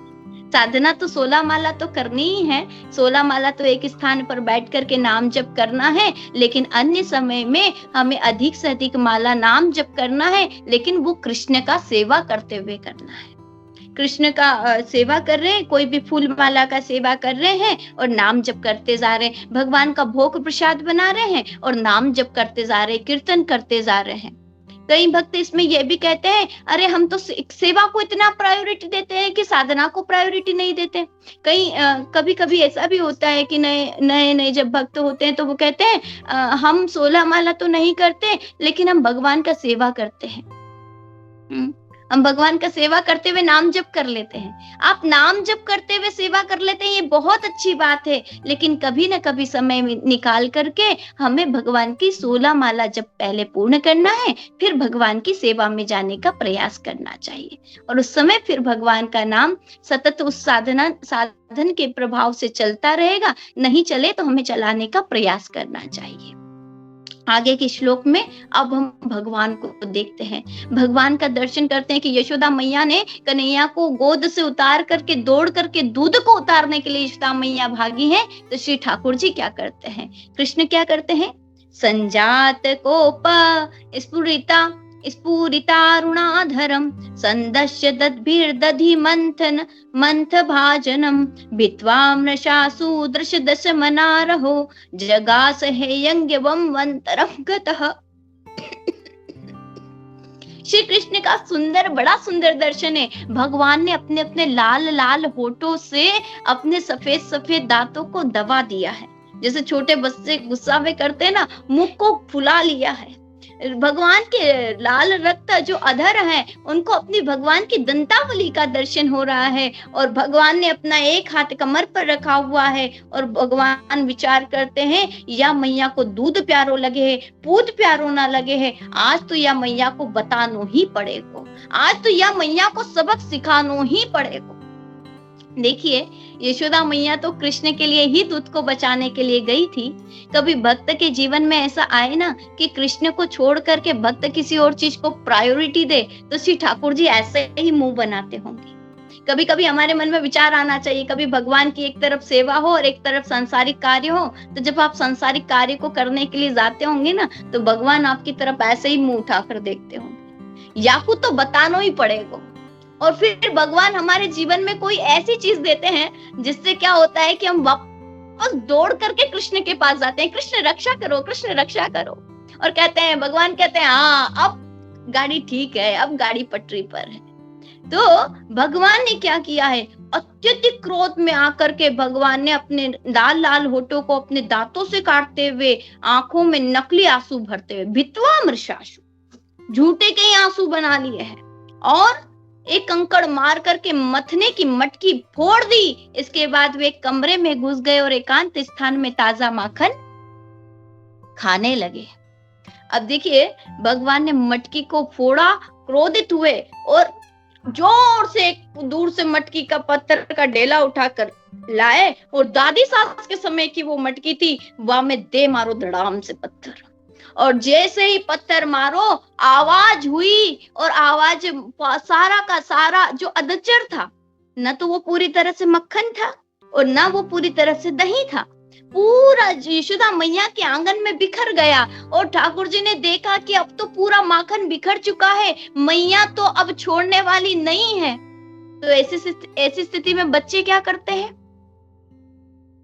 साधना तो 16 माला तो करनी ही है, 16 माला तो एक स्थान पर बैठ करके नाम जप करना है, लेकिन अन्य समय में हमें अधिक से अधिक माला नाम जप करना है, लेकिन वो कृष्ण का सेवा करते हुए करना है। कृष्ण का सेवा कर रहे हैं, कोई भी फूल माला का सेवा कर रहे हैं और नाम जप करते जा रहे हैं, भगवान का भोग प्रसाद बना रहे हैं और नाम जप करते जा रहे हैं, कीर्तन करते जा रहे हैं। कई भक्त इसमें यह भी कहते हैं, अरे हम तो सेवा को इतना प्रायोरिटी देते हैं कि साधना को प्रायोरिटी नहीं देते। कभी कभी ऐसा भी होता है कि नए जब भक्त होते हैं तो वो कहते हैं हम 16 माला तो नहीं करते, लेकिन हम भगवान का सेवा करते हैं। हम भगवान का सेवा करते हुए नाम जप कर लेते हैं। आप नाम जप करते हुए सेवा कर लेते हैं, ये बहुत अच्छी बात है, लेकिन कभी न कभी समय निकाल करके हमें भगवान की 16 माला जप पहले पूर्ण करना है, फिर भगवान की सेवा में जाने का प्रयास करना चाहिए। और उस समय फिर भगवान का नाम सतत उस साधन के प्रभाव से चलता रहेगा, नहीं चले तो हमें चलाने का प्रयास करना चाहिए। आगे के श्लोक में अब हम भगवान को देखते हैं, भगवान का दर्शन करते हैं कि यशोदा मैया ने कन्हैया को गोद से उतार करके, दौड़ करके दूध को उतारने के लिए यशोदा मैया भागी है। तो श्री ठाकुर जी क्या करते हैं, कृष्ण क्या करते हैं, संजात कोप स्फुरितारुणाधरम संदश्य दद्भिर्दधि मंथन मंथ भाजनम भित्वाम्रशासु दृश दश मनारहो जगास हेयंग्यवम वंतरम गतः। श्री कृष्ण का बड़ा सुंदर दर्शन है। भगवान ने अपने अपने लाल लाल होठों से अपने सफेद सफेद दांतों को दबा दिया है, जैसे छोटे बच्चे गुस्सा में करते हैं ना, मुख को फुला लिया है। भगवान के लाल रक्त जो अधर है, उनको अपनी भगवान की दंतावली का दर्शन हो रहा है, और भगवान ने अपना एक हाथ कमर पर रखा हुआ है और भगवान विचार करते हैं, या मैया को दूध प्यारो लगे है, पूत प्यारो ना लगे है, आज तो या मैया को बतानो ही पड़ेगा, आज तो या मैया को सबक सिखानो ही पड़ेगा। देखिए, यशोदा मैया तो कृष्ण के लिए ही दूध को बचाने के लिए गई थी। कभी भक्त के जीवन में ऐसा आए ना कि कृष्ण को छोड़ करके भक्त किसी और चीज को प्रायोरिटी दे, तो श्री ठाकुर जी ऐसे ही मुंह बनाते होंगे। कभी कभी हमारे मन में विचार आना चाहिए, कभी भगवान की एक तरफ सेवा हो और एक तरफ सांसारिक कार्य हो, तो जब आप सांसारिक कार्य को करने के लिए जाते होंगे ना, तो भगवान आपकी तरफ ऐसे ही मुंह उठाकर देखते होंगे, या तो बताना ही पड़ेगा। और फिर भगवान हमारे जीवन में कोई ऐसी चीज देते हैं जिससे क्या होता है कि हम वापस दौड़ करके कृष्ण के पास जाते हैं, कृष्ण रक्षा करो, कृष्ण रक्षा करो, और कहते हैं, भगवान कहते हैं हाँ अब गाड़ी ठीक है, अब गाड़ी पटरी पर है। तो भगवान ने क्या किया है, अत्यधिक क्रोध में आकर के भगवान ने अपने लाल लाल होठों को अपने दांतों से काटते हुए, आंखों में नकली आंसू भरते हुए, भित्वा मृषाशु, झूठे के ही आंसू बना लिए हैं, और एक कंकड़ मार करके मथने की मटकी फोड़ दी। इसके बाद वे कमरे में घुस गए और एकांत स्थान में ताजा माखन खाने लगे। अब देखिए, भगवान ने मटकी को फोड़ा, क्रोधित हुए और जोर से दूर से मटकी का पत्थर का ढेला उठाकर लाए, और दादी सास के समय की वो मटकी थी, वहां में दे मारो धड़ाम से पत्थर, और जैसे ही पत्थर मारो आवाज हुई, और आवाज सारा का सारा जो अधचर था, न तो वो पूरी तरह से मक्खन था और न वो पूरी तरह से दही था, पूरा यशोदा मैया के आंगन में बिखर गया। और ठाकुर जी ने देखा कि अब तो पूरा माखन बिखर चुका है, मैया तो अब छोड़ने वाली नहीं है। तो ऐसी स्थिति में बच्चे क्या करते हैं?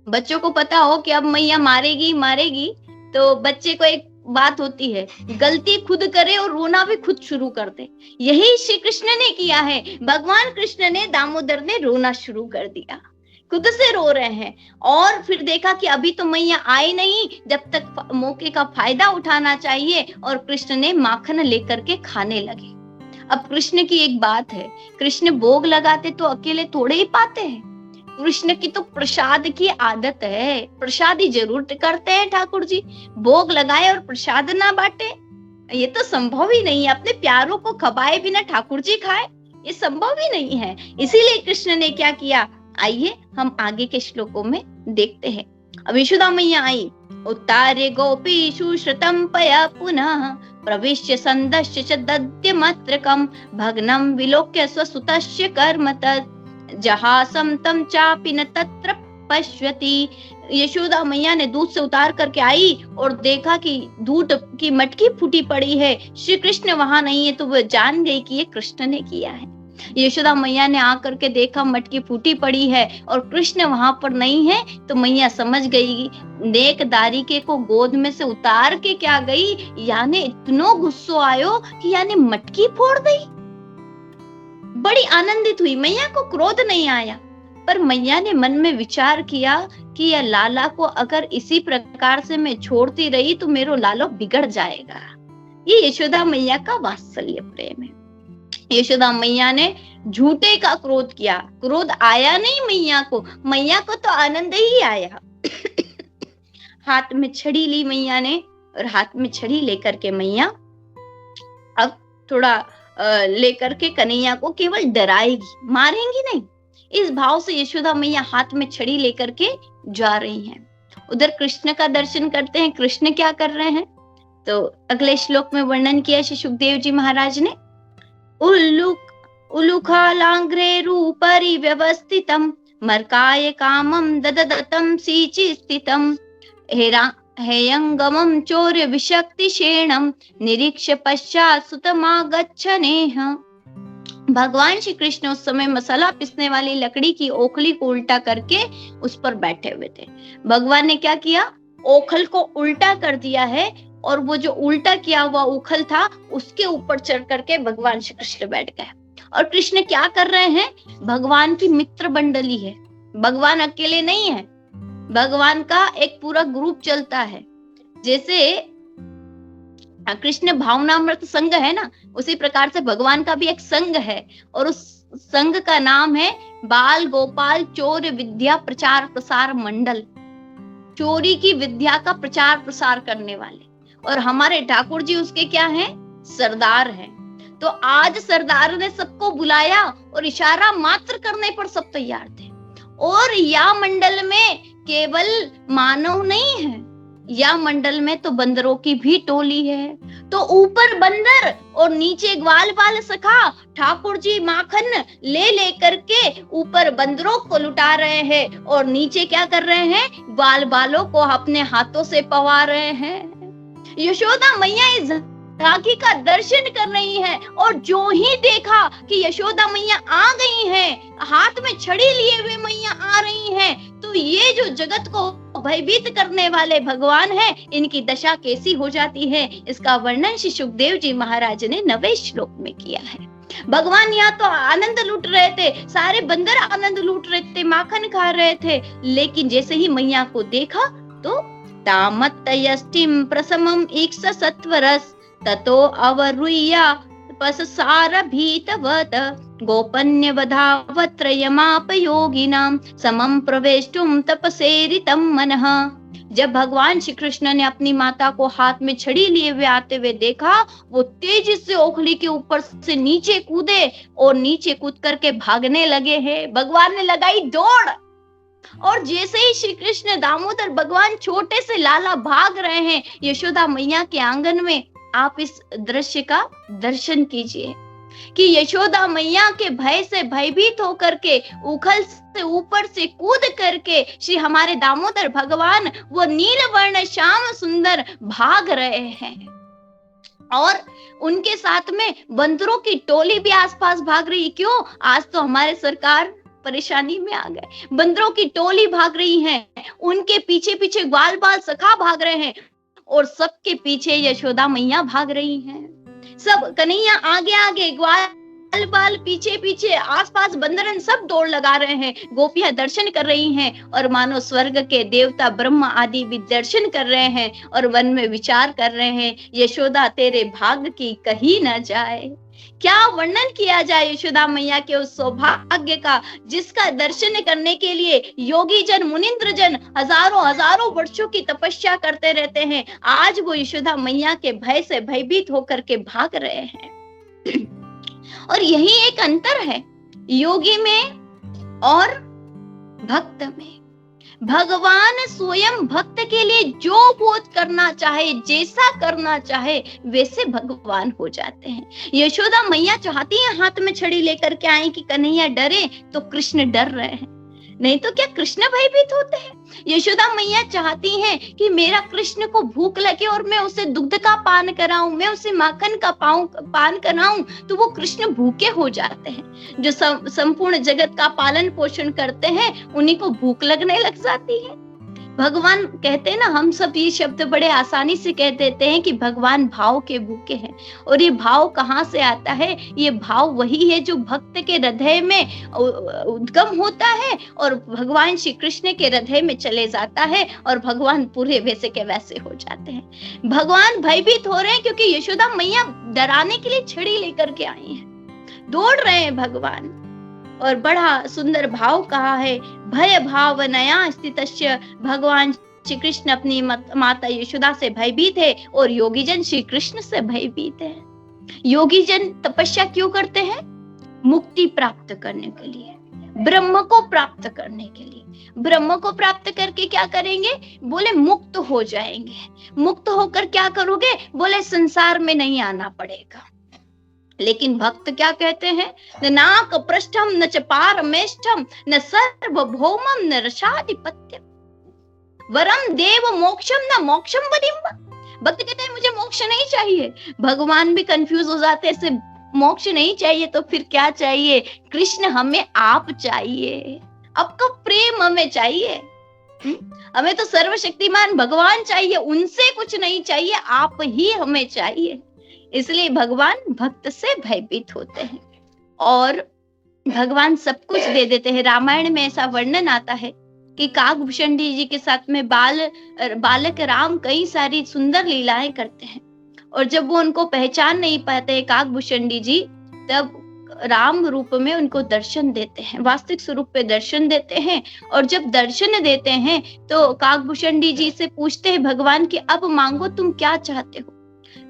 बच्चों को पता हो कि अब मैया मारेगी, तो बच्चे को एक बात होती है, गलती खुद करे और रोना भी खुद शुरू कर दे। यही श्री कृष्ण ने किया है। भगवान कृष्ण ने, दामोदर ने रोना शुरू कर दिया, खुद से रो रहे हैं। और फिर देखा कि अभी तो मैया आई नहीं, जब तक मौके का फायदा उठाना चाहिए, और कृष्ण ने माखन लेकर के खाने लगे। अब कृष्ण की एक बात है, कृष्ण भोग लगाते तो अकेले थोड़े ही पाते हैं। कृष्ण की तो प्रसाद की आदत है, प्रसादी जरूर करते हैं ठाकुर जी। भोग लगाए और प्रसाद ना बांटे, ये तो संभव ही नहीं है। अपने प्यारों को खवाए बिना ठाकुर जी खाए, ये संभव ही नहीं है। इसीलिए कृष्ण ने क्या किया, आइए हम आगे के श्लोकों में देखते हैं। अब यशोदा मैया आई, उत्तारे गोपीषु श्रुतं पया पुनः प्रविश्य संदश्य च दद्यमत्रकं भग्नं विलोक्य स्वसुतस्य कर्म तत् जहासं तं चापि न तत्र पश्यति। यशोदा मैया ने दूध से उतार करके आई और देखा कि दूध की मटकी फूटी पड़ी है, श्री कृष्ण वहां नहीं है, तो वह जान गई कि ये कृष्ण ने किया है। यशोदा मैया ने आकर के देखा मटकी फूटी पड़ी है और कृष्ण वहां पर नहीं है, तो मैया समझ गई, नेक दारिके को गोद में से उतार के क्या गई, यानी इतनो गुस्सो आयो कि यानी मटकी फोड़ दी। बड़ी आनंदित हुई, मैया को क्रोध नहीं आया, पर मैया ने मन में विचार किया कि यह लाला को अगर इसी प्रकार से मैं छोड़ती रही तो मेरो लालो बिगड़ जाएगा। ये यशोदा मैया का वात्सल्य प्रेम है। यशोदा मैया ने झूठे का क्रोध किया, क्रोध आया नहीं मैया को तो आनंद ही आया। हाथ में छड़ी ली मैया ने, और हाथ में छड़ी लेकर के मैया अब थोड़ा लेकर के कन्हैया को केवल डराएगी, मारेंगी नहीं। इस भाव से यशोदा मैया हाथ में छड़ी लेकर के जा रही हैं। उधर कृष्ण का दर्शन करते हैं, कृष्ण क्या कर रहे हैं, तो अगले श्लोक में वर्णन किया श्री सुखदेव जी महाराज ने। उलुखालांग्रे रूपरि व्यवस्थितम मर्काय कामम दददतम सीचि स्थितम हेयंगमं चौर्य विशक्ति शेणम निरीक्ष्य पश्चात् सुतमागच्छनेह। भगवान श्री कृष्ण उस समय मसाला पीसने वाली लकड़ी की ओखली को उल्टा करके उस पर बैठे हुए थे। भगवान ने क्या किया, ओखल को उल्टा कर दिया है, और वो जो उल्टा किया हुआ ओखल था उसके ऊपर चढ़ करके भगवान श्री कृष्ण बैठ गए। और कृष्ण क्या कर रहे हैं, भगवान की मित्र मंडली है, भगवान अकेले नहीं है, भगवान का एक पूरा ग्रुप चलता है। जैसे कृष्ण भावनामृत संघ है ना, उसी प्रकार से भगवान का भी एक संघ है, और उस संघ का नाम है बाल गोपाल चौर्य विद्या प्रचार प्रसार मंडल। चोरी की विद्या का प्रचार प्रसार करने वाले, और हमारे ठाकुर जी उसके क्या हैं, सरदार हैं। तो आज सरदार ने सबको बुलाया और इशारा मात्र करने पर सब तैयार थे। और या मंडल में केवल मानव नहीं है, या मंडल में तो बंदरों की भी टोली है। तो ऊपर बंदर और नीचे ग्वाल बाल सखा ठाकुर जी माखन ले करके ऊपर बंदरों को लुटा रहे हैं, और नीचे क्या कर रहे हैं, ग्वाल बालों को अपने हाथों से पवा रहे हैं। यशोदा मैया इस झांकी का दर्शन कर रही है, और जो ही देखा कि यशोदा मैया आ गई हैं, हाथ में छड़ी लिए हुए मैया आ रही हैं, तो ये जो जगत को भयभीत करने वाले भगवान हैं, इनकी दशा कैसी हो जाती है, इसका वर्णन श्री सुखदेव जी महाराज ने 9वें श्लोक में किया है। भगवान यहाँ तो आनंद लूट रहे थे, सारे बंदर आनंद लूट रहे थे, माखन खा रहे थे, लेकिन जैसे ही मैया को देखा तो तामत यष्टिम प्रसमम ईक्ष सत्वरस ततो अवरुह्य पससार भीतवत गोपन्य वधावत्र यमाप योगिनाम समम प्रवेष्टुम तपसेरितम मनः। जब भगवान श्री कृष्ण ने अपनी माता को हाथ में छड़ी लिए हुए आते हुए देखा, वो तेजी से ओखली के ऊपर से नीचे कूदे और नीचे कूद करके भागने लगे हैं। भगवान ने लगाई दौड़, और जैसे ही श्री कृष्ण दामोदर भगवान छोटे से लाला भाग रहे हैं यशोदा मैया के आंगन में, आप इस दृश्य का दर्शन कीजिए कि यशोदा मैया के भय से भयभीत होकर के उखल से ऊपर से कूद करके श्री हमारे दामोदर भगवान वो नील वर्ण श्याम सुंदर भाग रहे हैं, और उनके साथ में बंदरों की टोली भी आसपास भाग रही। क्यों? आज तो हमारे सरकार परेशानी में आ गए, बंदरों की टोली भाग रही है, उनके पीछे पीछे ग्वाल बाल सखा भाग रहे हैं, और सबके पीछे यशोदा मैया भाग रही हैं। सब कन्हैया आगे आगे, ग्वाल बाल पीछे पीछे, आसपास बंदरन सब दौड़ लगा रहे हैं, गोपियां दर्शन कर रही हैं, और मानो स्वर्ग के देवता ब्रह्मा आदि भी दर्शन कर रहे हैं और मन में विचार कर रहे हैं, यशोदा तेरे भाग्य की कही न जाए। क्या वर्णन किया जाए यशोदा मैया के उस सौभाग्य का, जिसका दर्शन करने के लिए योगी जन मुनिंद्र जन हजारों हजारों वर्षों की तपस्या करते रहते हैं। आज वो यशोदा मैया के भय से भयभीत होकर के भाग रहे हैं। और यही एक अंतर है योगी में और भक्त में। भगवान स्वयं भक्त के लिए जो बोध करना चाहे, जैसा करना चाहे, वैसे भगवान हो जाते हैं। यशोदा मैया चाहती है हाथ में छड़ी लेकर के आए कि कन्हैया डरे, तो कृष्ण डर रहे हैं, नहीं तो क्या कृष्ण भयभीत होते हैं। यशोदा मैया चाहती हैं कि मेरा कृष्ण को भूख लगे और मैं उसे दुग्ध का पान कराऊं, मैं उसे माखन का पान कराऊं, तो वो कृष्ण भूखे हो जाते हैं। जो संपूर्ण जगत का पालन पोषण करते हैं, उन्हीं को भूख लगने लग जाती है। भगवान कहते हैं ना, हम सब ये शब्द बड़े आसानी से कह देते हैं कि भगवान भाव के भूखे हैं, और ये भाव कहाँ से आता है? ये भाव वही है जो भक्त के हृदय में उद्गम होता है और भगवान श्री कृष्ण के हृदय में चले जाता है, और भगवान पूरे वैसे के वैसे हो जाते हैं। भगवान भयभीत हो रहे हैं क्योंकि यशोदा मैया डराने के लिए छड़ी लेकर के आई हैं, दौड़ रहे हैं भगवान। और बड़ा सुंदर भाव कहा है, भय भावनया स्थितस्य। भगवान श्री कृष्ण अपनी माता यशोदा से भयभीत है और योगी जन श्री कृष्ण से भयभीत है। योगी जन तपस्या क्यों करते हैं? मुक्ति प्राप्त करने के लिए, ब्रह्म को प्राप्त करने के लिए। ब्रह्म को प्राप्त करके क्या करेंगे? बोले मुक्त हो जाएंगे। मुक्त होकर क्या करोगे? बोले संसार में नहीं आना पड़ेगा। लेकिन भक्त क्या कहते हैं? न नाक पृष्ठम न च पारमेष्ठम न सर्वभौमम न रसाधिपत्यम वरम देव मोक्षम न मोक्षम वदिम। भक्त कहते हैं मुझे मोक्ष नहीं चाहिए। भगवान भी कंफ्यूज हो जाते हैं, सिर्फ मोक्ष नहीं चाहिए तो फिर क्या चाहिए? कृष्ण हमें आप चाहिए, आपका प्रेम हमें चाहिए। हमें तो सर्वशक्तिमान भगवान चाहिए, उनसे कुछ नहीं चाहिए, आप ही हमें चाहिए। इसलिए भगवान भक्त से भयभीत होते हैं और भगवान सब कुछ दे देते हैं। रामायण में ऐसा वर्णन आता है कि काकभूषणी जी के साथ में बालक राम कई सारी सुंदर लीलाएं करते हैं, और जब वो उनको पहचान नहीं पाते काकभूषणी जी, तब राम रूप में उनको दर्शन देते हैं, वास्तविक स्वरूप पे दर्शन देते हैं। और जब दर्शन देते हैं तो काकभूषणी जी से पूछते हैं भगवान कि अब मांगो, तुम क्या चाहते हो?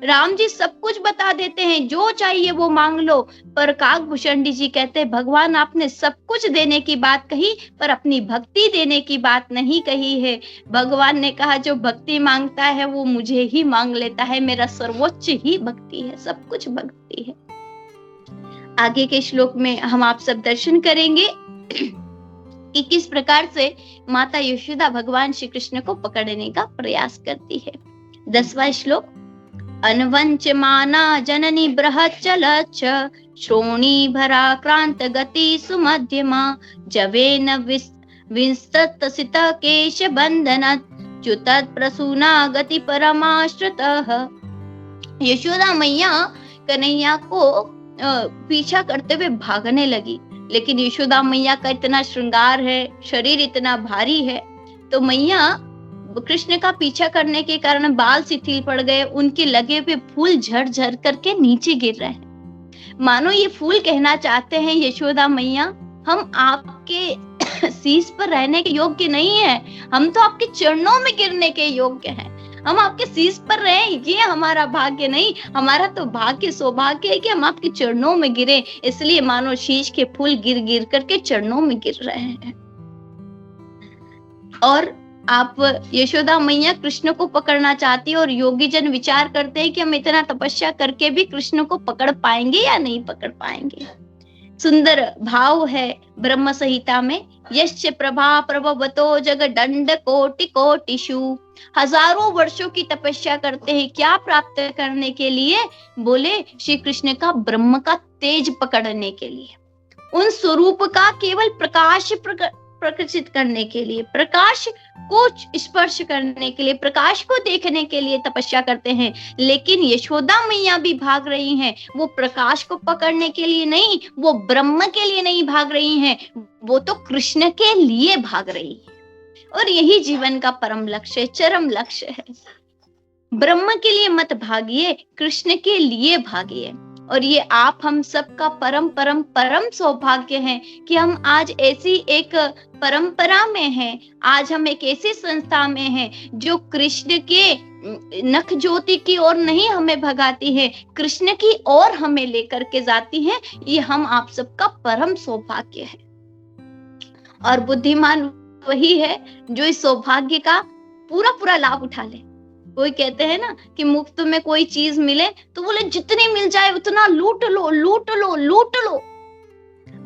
राम जी सब कुछ बता देते हैं, जो चाहिए वो मांग लो। पर काकभूषणी जी कहते हैं भगवान आपने सब कुछ देने की बात कही, पर अपनी भक्ति देने की बात नहीं कही है। भगवान ने कहा जो भक्ति मांगता है वो मुझे ही मांग लेता है, मेरा सर्वोच्च ही भक्ति है, सब कुछ भक्ति है। आगे के श्लोक में हम आप सब दर्शन करेंगे कि किस प्रकार से माता यशोदा भगवान श्री कृष्ण को पकड़ने का प्रयास करती है। 10वां श्लोक, अनवंचमाना जननी बृहच्चलच्च श्रोणी भराक्रांत गति सुमध्यमा जवेन विंस्ततसित केश बंधन च्युतत् प्रसूना गति परमाश्रितः। यशोदा मैया कन्हैया को पीछा करते हुए भागने लगी। लेकिन यशोदा मैया का इतना श्रृंगार है, शरीर इतना भारी है, तो मैया कृष्ण का पीछा करने के कारण बाल शिथिल पड़ गए, उनके लगे हुए फूल झड़ झड़ करके नीचे गिर रहे हैं। मानो ये फूल कहना चाहते हैं, यशोदा मैया हम आपके शीश पर रहने के योग्य नहीं है, हम तो आपके चरणों में गिरने के योग्य हैं। हम आपके शीश पर रहे, ये हमारा भाग्य नहीं, हमारा तो भाग्य सौभाग्य है कि हम आपके चरणों में गिरे। इसलिए मानो शीश के फूल गिर गिर करके चरणों में गिर रहे हैं। और आप यशोदा मैया कृष्ण को पकड़ना चाहती है, और योगी जन विचार करते हैं कि हम इतना तपस्या करके भी कृष्ण को पकड़ पाएंगे या नहीं पकड़ पाएंगे। सुंदर भाव है ब्रह्म संहिता में, यश्च प्रभा प्रभवतो जग दंड कोटि कोटिषु। हजारों वर्षों की तपस्या करते हैं, क्या प्राप्त करने के लिए? बोले श्री कृष्ण का ब्रह्म का तेज पकड़ने के लिए, उन स्वरूप का केवल प्रकाश प्रकाशित करने के लिए, प्रकाश को स्पर्श करने के लिए, प्रकाश को देखने के लिए तपस्या करते हैं। लेकिन यशोदा मैया भी भाग रही हैं, वो प्रकाश को पकड़ने के लिए नहीं, वो ब्रह्म के लिए नहीं भाग रही हैं, वो तो कृष्ण के लिए भाग रही है। और यही जीवन का परम लक्ष्य है, चरम लक्ष्य है। ब्रह्म के लिए मत भागिए, कृष्ण के लिए भागिए। और ये आप हम सबका परम परम परम सौभाग्य है कि हम आज ऐसी एक परंपरा में हैं, आज हम एक ऐसी संस्था में हैं जो कृष्ण के नख ज्योति की ओर नहीं हमें भगाती है, कृष्ण की ओर हमें लेकर के जाती है। ये हम आप सबका परम सौभाग्य है। और बुद्धिमान वही है जो इस सौभाग्य का पूरा पूरा लाभ उठा ले। कोई कहते हैं ना कि मुफ्त में कोई चीज मिले तो बोले जितनी मिल जाए उतना लूट लो लूट लो लूट लो।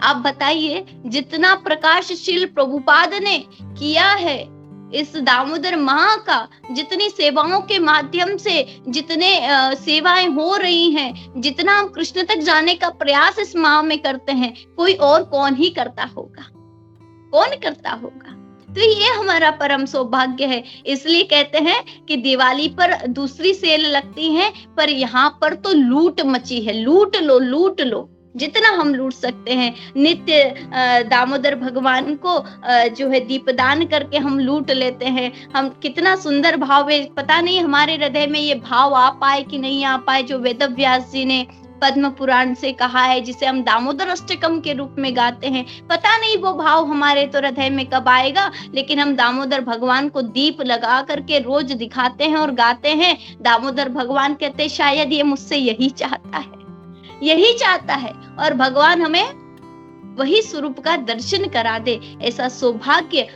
आप बताइए, जितना प्रकाशशील प्रभुपाद ने किया है इस दामोदर माह का, जितनी सेवाओं के माध्यम से जितने सेवाएं हो रही हैं, जितना हम कृष्ण तक जाने का प्रयास इस माह में करते हैं, कोई और कौन ही करता होगा, कौन करता होगा। तो ये हमारा परम सौभाग्य है। इसलिए कहते हैं कि दिवाली पर दूसरी सेल लगती है, पर यहाँ पर तो लूट मची है, लूट लो लूट लो, जितना हम लूट सकते हैं। नित्य दामोदर भगवान को जो है दीपदान करके हम लूट लेते हैं। हम कितना सुंदर भाव है, पता नहीं हमारे हृदय में ये भाव आ पाए कि नहीं आ पाए, जो वेदव्यास जी ने पद्म पुराण से कहा है, जिसे हम दामोदर अष्टकम के रूप में गाते हैं। पता नहीं वो भाव हमारे तो हृदय में कब आएगा, लेकिन हम दामोदर भगवान को दीप लगा करके रोज दिखाते हैं और गाते हैं। दामोदर भगवान कहते हैं शायद ये मुझसे यही चाहता है, यही चाहता है, और भगवान हमें वही स्वरूप का दर्शन करा दे। ऐसा सौभाग्य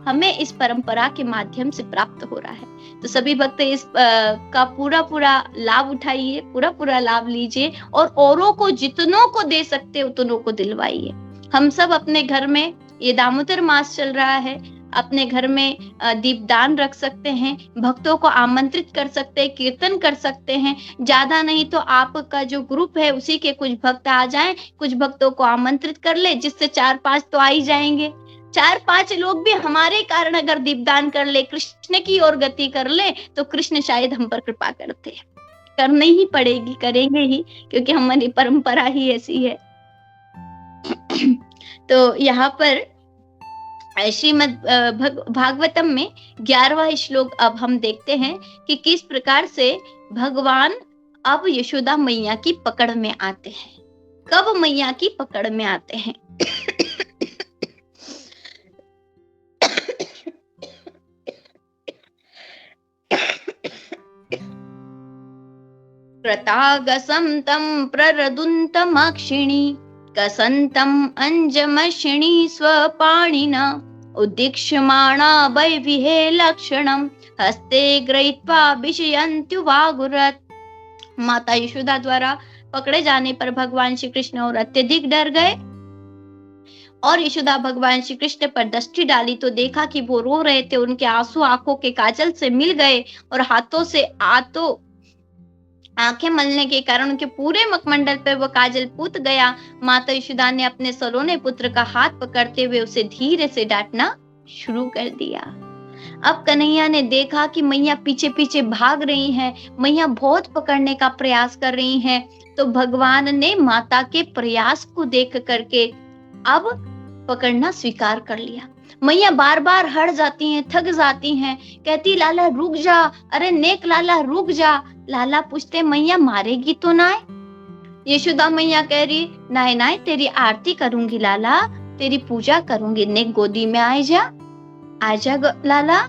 हमें इस परंपरा के माध्यम से प्राप्त हो रहा है। तो सभी भक्त इस का पूरा पूरा लाभ उठाइए, पूरा पूरा लाभ लीजिए, और औरों को जितनों को दे सकते उतनों को दिलवाइए। हम सब अपने घर में, ये दामोदर मास चल रहा है, अपने घर में दीपदान रख सकते हैं, भक्तों को आमंत्रित कर सकते हैं, कीर्तन कर सकते हैं। ज्यादा नहीं तो आपका जो ग्रुप है उसी के कुछ भक्त आ जाएं, कुछ भक्तों को आमंत्रित कर ले, जिससे 4-5 तो आ ही जाएंगे। 4-5 लोग भी हमारे कारण अगर दीपदान कर ले, कृष्ण की ओर गति कर ले, तो कृष्ण शायद हम पर कृपा करते हैं। करनी ही पड़ेगी, करेंगे ही, क्योंकि हमारी परंपरा ही ऐसी है। तो यहाँ पर श्रीमद् भागवतम में 11वां श्लोक अब हम देखते हैं कि किस प्रकार से भगवान अब यशोदा मैया की पकड़ में आते हैं। कब मैया की पकड़ में आते हैं? कृतागसं तं प्ररदुन्तमक्षिणी कसन्तम् अंजमर्षिणी स्वपाणिना उद्दीक्ष्यमाणा वैविहे लक्षणं हस्ते गृहीत्वा विषयन्त्युवागुरत्। माता यशोदा द्वारा पकड़े जाने पर भगवान श्री कृष्ण और अत्यधिक डर गए, और यशोदा भगवान श्री कृष्ण पर दृष्टि डाली तो देखा कि वो रो रहे थे। उनके आंसू आंखों के काजल से मिल गए, और हाथों से आंखें मलने के कारण उनके पूरे मुखमंडल पर वो काजल पूत गया। माता यशोदा ने अपने सलोने पुत्र का हाथ पकड़ते हुए उसे धीरे से डांटना शुरू कर दिया। अब कन्हैया ने देखा कि मैया पीछे पीछे भाग रही हैं, मैया बहुत पकड़ने का प्रयास कर रही हैं, तो भगवान ने माता के प्रयास को देख करके अब पकड़ना स्वीकार कर लिया। मैया बार बार हट जाती हैं, थक जाती हैं, कहती लाला रुक जा, अरे नेक लाला रुक जा। लाला पूछते मैया मारेगी तो ना? यशोदा मैया कह रही नाय नाय तेरी आरती करूंगी लाला, तेरी पूजा करूंगी, नेक गोदी में आजा लाला।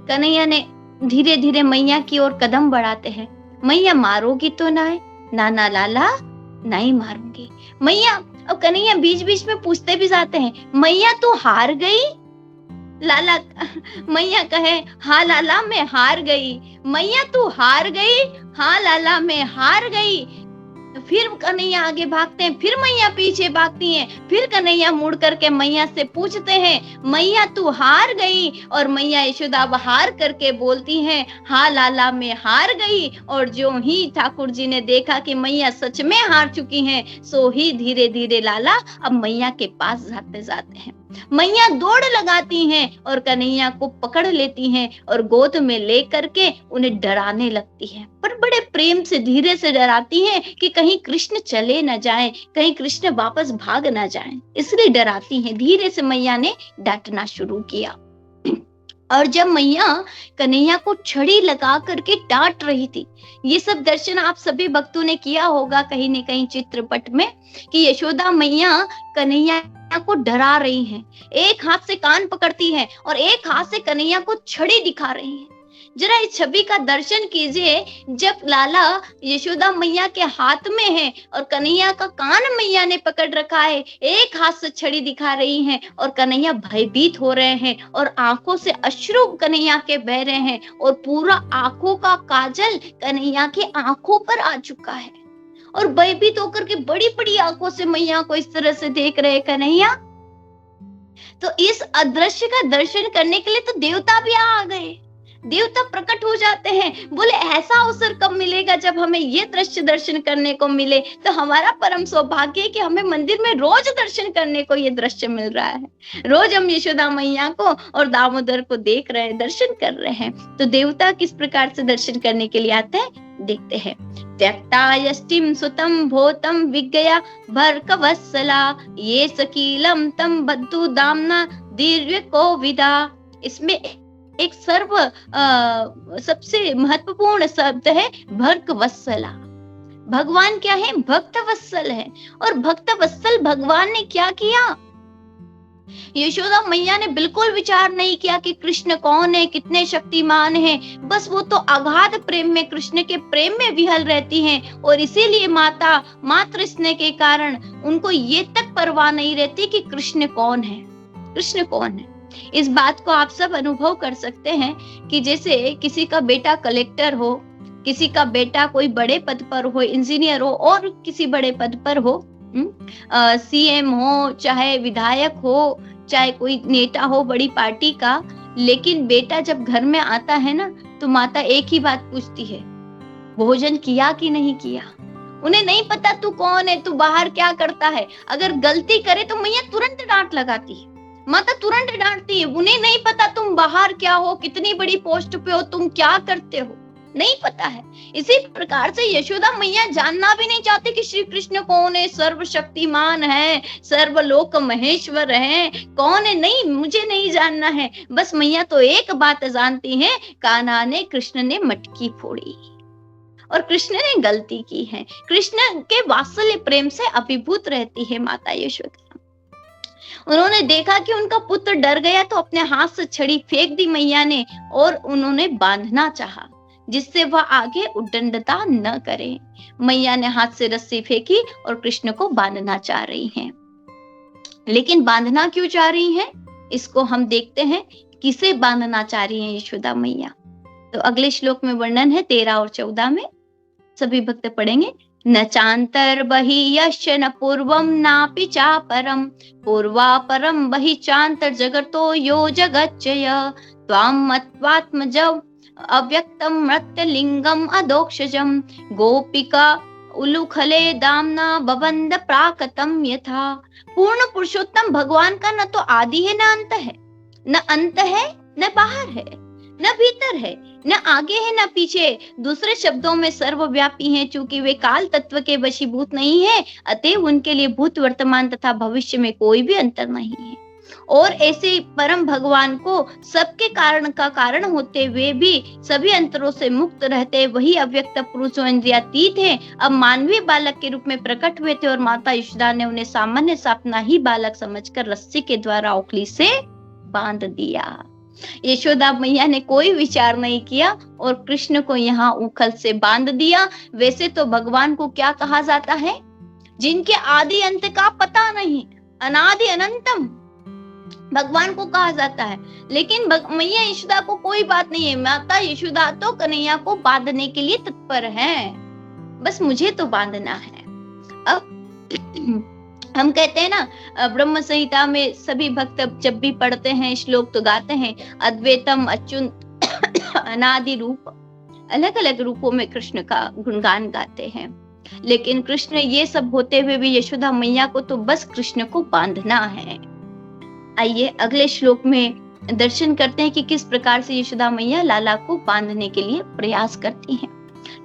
कन्हैया ने धीरे धीरे मैया की ओर कदम बढ़ाते हैं। मैया मारोगी तो ना? ना लाला नहीं मारूंगी मैया। अब कन्हैया बीच बीच में पूछते भी जाते हैं मैया तू हार गई? लाला मैया कहे हाँ लाला मैं हार गई। मैया तू हार गई? हाँ लाला मैं हार गई। फिर कन्हैया आगे भागते हैं, फिर मैया पीछे भागती हैं, फिर कन्हैया मुड़ करके मैया से पूछते हैं मैया तू हार गई? और मैया यशोदा हार करके बोलती हैं हाँ लाला मैं हार गई। और जो ही ठाकुर जी ने देखा कि मैया सच में हार चुकी हैं, सो ही धीरे धीरे लाला अब मैया के पास जाते हैं। मैया दौड़ लगाती हैं और कन्हैया को पकड़ लेती हैं और गोद में ले करके उन्हें डराने लगती हैं, पर बड़े प्रेम से धीरे से डराती हैं कि कहीं कृष्ण चले न जाएं, कहीं कृष्ण वापस भाग न जाएं, इसलिए डराती हैं। धीरे से मैया ने डांटना शुरू किया। और जब मैया कन्हैया को छड़ी लगा करके डांट रही थी, ये सब दर्शन आप सभी भक्तों ने किया होगा कहीं न कहीं चित्रपट में, कि यशोदा मैया कन्हैया को डरा रही हैं, एक हाथ से कान पकड़ती है और एक हाथ से कन्हैया को छड़ी दिखा रही है। जरा इस छवि का दर्शन कीजिए, जब लाला यशोदा मैया के हाथ में है और कन्हैया का कान मैया ने पकड़ रखा है, एक हाथ से छड़ी दिखा रही हैं और कन्हैया भयभीत हो रहे हैं और आंखों से अश्रु कन्हैया के बह रहे हैं और पूरा आंखों का काजल कन्हैया की आंखों पर आ चुका है और भयभीत होकर के बड़ी बड़ी आंखों से मैया को इस तरह से देख रहे कन्हैया। तो इस अदृश्य का दर्शन करने के लिए तो देवता भी आ गए, देवता प्रकट हो जाते हैं। बोले ऐसा अवसर कब मिलेगा जब हमें ये दृश्य दर्शन करने को मिले, तो हमारा परम सौभाग्य है कि हमें मंदिर में रोज दर्शन करने को ये दृश्य मिल रहा है। रोज हम यशोदा मैया को और दामोदर को देख रहे हैं, दर्शन कर रहे हैं। तो देवता किस प्रकार से दर्शन करने के लिए आते हैं, देखते हैं। त्यक्तायष्टिम सुतम भोतम विज्ञया भर्कवत्सला ये सकीलम तम बद्धु दामना दीर्घ को विदा। इसमें एक सबसे महत्वपूर्ण शब्द है भर्कवत्सला। भगवान क्या है? भक्त वत्सल है। और भक्त वत्सल भगवान ने क्या किया? यशोदा मैया ने बिल्कुल विचार नहीं किया कि कृष्ण कौन है, कितने शक्तिमान है। बस वो तो अगाध प्रेम में, कृष्ण के प्रेम में विहल रहती हैं और इसीलिए मातृ स्नेह के कारण उनको ये तक परवाह नहीं रहती कि कृष्ण कौन है, कृष्ण कौन है। इस बात को आप सब अनुभव कर सकते हैं कि जैसे किसी का बेटा कलेक्टर हो, किसी का बेटा कोई बड़े पद पर हो, इंजीनियर हो और किसी बड़े पद पर हो, सीएम हो, चाहे विधायक हो, चाहे कोई नेता हो बड़ी पार्टी का, लेकिन बेटा जब घर में आता है ना, तो माता एक ही बात पूछती है, भोजन किया कि नहीं किया। उन्हें नहीं पता तू कौन है, तू बाहर क्या करता है। अगर गलती करे तो मैया तुरंत डांट लगाती है, माता तुरंत डांटती है। उन्हें नहीं पता तुम बाहर क्या हो, कितनी बड़ी पोस्ट पे हो, तुम क्या करते हो, नहीं पता है। इसी प्रकार से यशोदा मैया जानना भी नहीं चाहती कि श्री कृष्ण कौन है, सर्वशक्तिमान है, सर्वलोक महेश्वर है, कौन है, नहीं, मुझे नहीं जानना है। बस मैया तो एक बात जानती है, कान्हा ने, कृष्ण ने मटकी फोड़ी और कृष्ण ने गलती की है। कृष्ण के वात्सल्य प्रेम से अभिभूत रहती है माता यशोदा। उन्होंने देखा कि उनका पुत्र डर गया तो अपने हाथ से छड़ी फेंक दी मैया ने और उन्होंने बांधना चाहा, जिससे वह आगे उद्दंडता न करे। मैया ने हाथ से रस्सी फेंकी और कृष्ण को बांधना चाह रही हैं। लेकिन बांधना क्यों चाह रही हैं, इसको हम देखते हैं। किसे बांधना चाह रही हैं यशोदा मैया, तो अगले श्लोक में वर्णन है 13 और 14 में। सभी भक्त पढ़ेंगे। न चांतर बहि यश्च न पूर्वम नापि चापरम पूर्वापरम बहि चांतर जगतो यो जगच्चय त्वाम मत्वात्मजं अव्यक्तम मृत्यलिंगम अदोक्षजम गोपिका उलुखले दामना बबंद प्राकतम यथा। पूर्ण पुरुषोत्तम भगवान का न तो आदि है न अंत है, न अंत है न बाहर है न भीतर है। न आगे है न पीछे, दूसरे शब्दों में सर्वव्यापी हैं। चूंकि वे काल तत्व के वशीभूत नहीं है, अतएव उनके लिए भूत, वर्तमान तथा भविष्य में कोई भी अंतर नहीं है। और ऐसे परम भगवान को सबके कारण का कारण होते हुए भी सभी अंतरों से मुक्त रहते वही अव्यक्त पुरुष इंद्रियातीत है, अब मानवीय बालक के रूप में प्रकट हुए थे और माता यशोदा ने उन्हें सामान्य सा अपना ही बालक समझकर रस्सी के द्वारा ओखली से बांध दिया। यशोदा मैया ने कोई विचार नहीं किया और कृष्ण को यहाँ उखल से बांध दिया। वैसे तो भगवान को क्या कहा जाता है? जिनके आदि अंत का पता नहीं, अनादि अनंतम भगवान को कहा जाता है। लेकिन मैया यशोदा को कोई बात नहीं है। माता यशोदा तो कन्हैया को बांधने के लिए तत्पर है, बस मुझे तो बांधना है। अब हम कहते हैं ना, ब्रह्म संहिता में सभी भक्त जब भी पढ़ते हैं श्लोक तो गाते हैं, अद्वैतम अच्युत अनादि रूप, अलग अलग रूपों में कृष्ण का गुणगान गाते हैं। लेकिन कृष्ण ये सब होते हुए भी यशोदा मैया को तो बस कृष्ण को बांधना है। आइए अगले श्लोक में दर्शन करते हैं कि किस प्रकार से यशोदा मैया लाला को बांधने के लिए प्रयास करती हैं।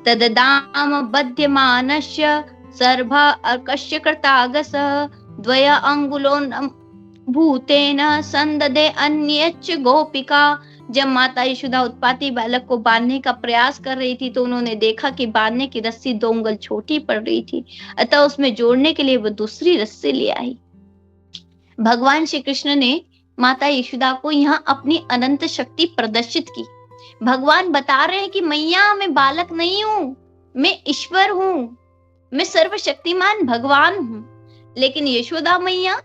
तददाम बध्यमानस्य सर्भ अर्कस्य कृतागस द्वय अंगुलोन भूतेन संददे अन्यच्च गोपिका। जब माता यशोदा उत्पाती बालक को बांधने का प्रयास कर रही थी तो उन्होंने देखा कि बांधने की रस्सी 2 अंगुल छोटी पड़ रही थी, अतः उसमें जोड़ने के लिए वो दूसरी रस्सी ले आई। भगवान श्री कृष्ण ने माता यशोदा को यहाँ अपनी अनंत शक्ति प्रदर्शित की। भगवान बता रहे हैं कि मैया मैं बालक नहीं हूँ, मैं ईश्वर हूँ, मैं सर्वशक्तिमान भगवान हूँ। लेकिन यशोदा मैया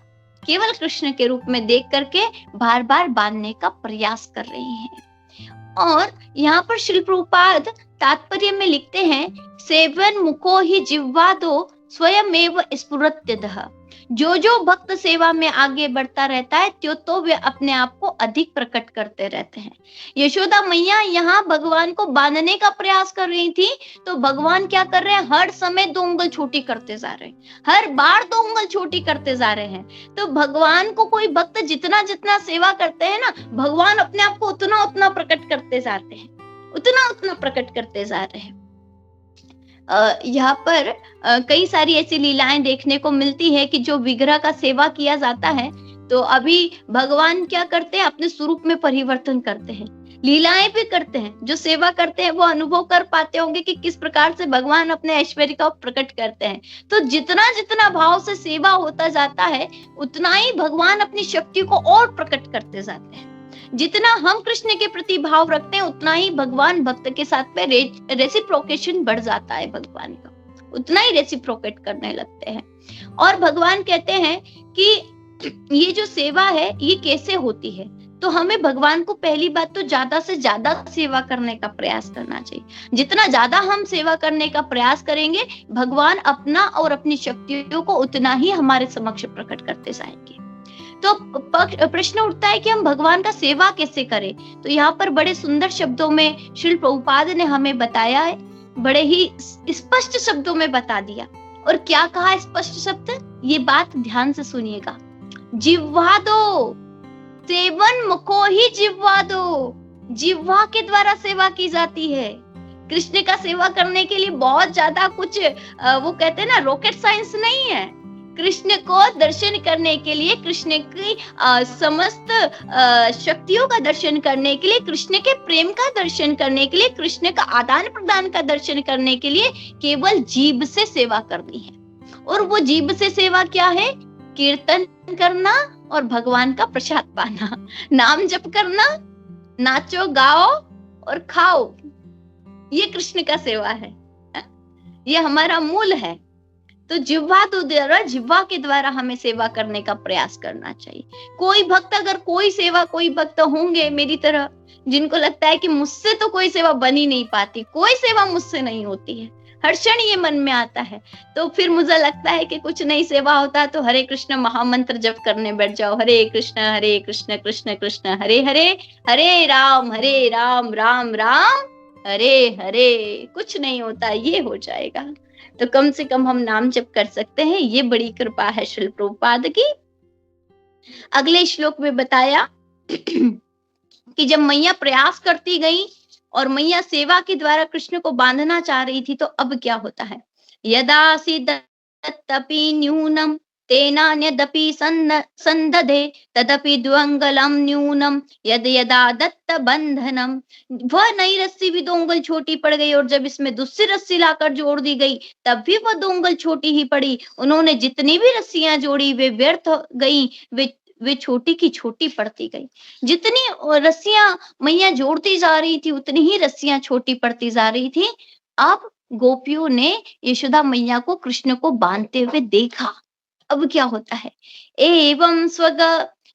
केवल कृष्ण के रूप में देख करके बार बार बांधने का प्रयास कर रही हैं। और यहाँ पर श्रील प्रभुपाद तात्पर्य में लिखते हैं, सेवन मुखो ही जिह्वा दो स्वयमेव स्फुरत्यदः। जो जो भक्त सेवा में आगे बढ़ता रहता है त्यो तो वे अपने आप को अधिक प्रकट करते रहते हैं। यशोदा मैया यहाँ भगवान को बांधने का प्रयास कर रही थी तो भगवान क्या कर रहे हैं? हर समय 2 उंगल छोटी करते जा रहे हैं, हर बार 2 उंगल छोटी करते जा रहे हैं। तो भगवान को कोई भक्त जितना जितना सेवा करते हैं ना, भगवान अपने आप को उतना उतना प्रकट करते जाते हैं, उतना उतना प्रकट करते जा रहे हैं। यहाँ पर कई सारी ऐसी लीलाएं देखने को मिलती है कि जो विग्रह का सेवा किया जाता है तो अभी भगवान क्या करते हैं? अपने स्वरूप में परिवर्तन करते हैं, लीलाएं भी करते हैं। जो सेवा करते हैं वो अनुभव कर पाते होंगे कि किस प्रकार से भगवान अपने ऐश्वर्य का प्रकट करते हैं। तो जितना जितना भाव से सेवा होता जाता है उतना ही भगवान अपनी शक्ति को और प्रकट करते जाते हैं। जितना हम कृष्ण के प्रति भाव रखते हैं उतना ही भगवान भक्त के साथ में रेसिप्रोकेशन बढ़ जाता है, भगवान का उतना ही रेसिप्रोकेट करने लगते हैं। और भगवान कहते हैं कि ये जो सेवा है ये कैसे होती है, तो हमें भगवान को पहली बात तो ज्यादा से ज्यादा सेवा करने का प्रयास करना चाहिए। जितना ज्यादा हम सेवा करने का प्रयास करेंगे भगवान अपना और अपनी शक्तियों को उतना ही हमारे समक्ष प्रकट करते जाएंगे। तो प्रश्न उठता है कि हम भगवान का सेवा कैसे करें? तो यहाँ पर बड़े सुंदर शब्दों में श्रील प्रभुपाद ने हमें बताया है, बड़े ही स्पष्ट शब्दों में बता दिया। और क्या कहा स्पष्ट शब्द? ये बात ध्यान से सुनिएगा। जिह्वा दो, सेवन मुखो ही जिह्वा दो। जिह्वा के द्वारा सेवा की जाती है। कृष्ण का सेवा करने के लिए बहुत ज्यादा कुछ वो कहते हैं ना रॉकेट साइंस नहीं है। कृष्ण को दर्शन करने के लिए, कृष्ण की समस्त शक्तियों का दर्शन करने के लिए, कृष्ण के प्रेम का दर्शन करने के लिए, कृष्ण का आदान प्रदान का दर्शन करने के लिए केवल जीभ से सेवा करनी है। और वो जीभ से सेवा क्या है? कीर्तन करना और भगवान का प्रसाद पाना, नाम जप करना, नाचो गाओ और खाओ, ये कृष्ण का सेवा है, ये हमारा मूल है। तो जिह्वा के द्वारा हमें सेवा करने का प्रयास करना चाहिए। कोई भक्त, अगर कोई भक्त होंगे मेरी तरह जिनको लगता है कि मुझसे तो कोई सेवा बन ही नहीं पाती, कोई सेवा मुझसे नहीं होती है, हर क्षण ये मन में आता है, तो फिर मुझे लगता है कि कुछ नहीं सेवा होता है तो हरे कृष्ण महामंत्र जप करने बैठ जाओ। हरे कृष्ण कृष्ण कृष्ण हरे हरे, हरे राम राम राम हरे हरे। कुछ नहीं होता, ये हो जाएगा। तो कम से कम हम नाम जप कर सकते हैं, ये बड़ी कृपा है श्रील प्रभुपाद की। अगले श्लोक में बताया कि जब मैया प्रयास करती गई और मैया सेवा के द्वारा कृष्ण को बांधना चाह रही थी, तो अब क्या होता है? यदासि दत्तपि न्यूनम तेनान्यदपि संदधे तदपि द्वंगलम न्यूनम यद यदा दत्त बंधनम। वह नई रस्सी भी 2 उंगल छोटी पड़ गई, और जब इसमें दूसरी रस्सी लाकर जोड़ दी गई तब भी वह 2 उंगल छोटी ही पड़ी। उन्होंने जितनी भी रस्सियां जोड़ी वे व्यर्थ गई, वे छोटी की छोटी पड़ती गई। जितनी रस्सियां मैया जोड़ती जा रही थी उतनी ही रस्सियां छोटी पड़ती जा रही थी। अब गोपियों ने यशोदा मैया को कृष्ण को बांधते हुए देखा। अब क्या होता है? एवं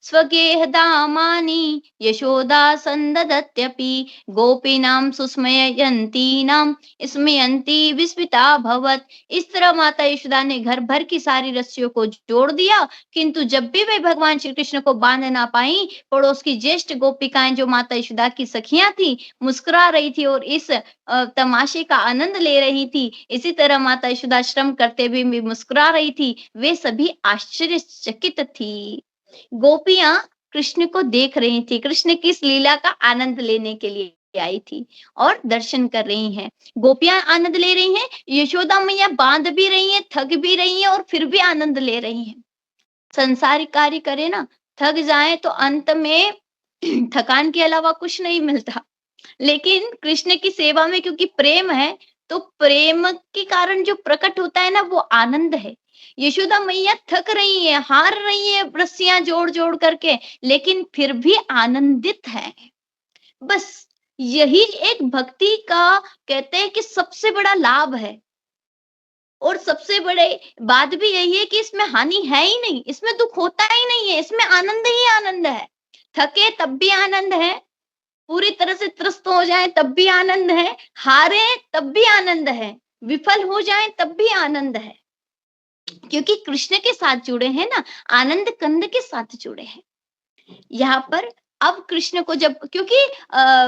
स्वगेह दामानि यशोदा संददत्यपि गोपीनां सुस्मययन्तीनां स्मयन्ती विस्मिता भवत। इस तरह माता यशोदा ने घर भर की सारी रस्सियों को जोड़ दिया, किंतु जब भी वे भगवान श्री कृष्ण को बांध ना पाई, पड़ोस की ज्येष्ठ गोपिकाएं जो माता यशोदा की सखियां थी, मुस्कुरा रही थी और इस तमाशे का आनंद ले रही थी। इसी तरह माता यशोदा श्रम करते हुए भी मुस्कुरा रही थी। वे सभी आश्चर्यचकित थी। गोपियां कृष्ण को देख रही थी, कृष्ण की इस लीला का आनंद लेने के लिए आई थी और दर्शन कर रही हैं। गोपियां आनंद ले रही हैं, यशोदा मैया बांध भी रही हैं, थक भी रही हैं और फिर भी आनंद ले रही हैं। संसारिक कार्य करे ना, थक जाए तो अंत में थकान के अलावा कुछ नहीं मिलता, लेकिन कृष्ण की सेवा में क्योंकि प्रेम है, तो प्रेम के कारण जो प्रकट होता है ना, वो आनंद है। यशोदा मैया थक रही है, हार रही है रस्सियां जोड़ जोड़ करके, लेकिन फिर भी आनंदित है। बस यही एक भक्ति का कहते हैं कि सबसे बड़ा लाभ है। और सबसे बड़े बात भी यही है कि इसमें हानि है ही नहीं, इसमें दुख होता ही नहीं है, इसमें आनंद ही आनंद है। थके तब भी आनंद है, पूरी तरह से त्रस्त हो जाए तब भी आनंद है, हारे तब भी आनंद है, विफल हो जाए तब भी आनंद है, क्योंकि कृष्ण के साथ जुड़े हैं ना, आनंद कंद के साथ जुड़े हैं। यहाँ पर अब कृष्ण को जब, क्योंकि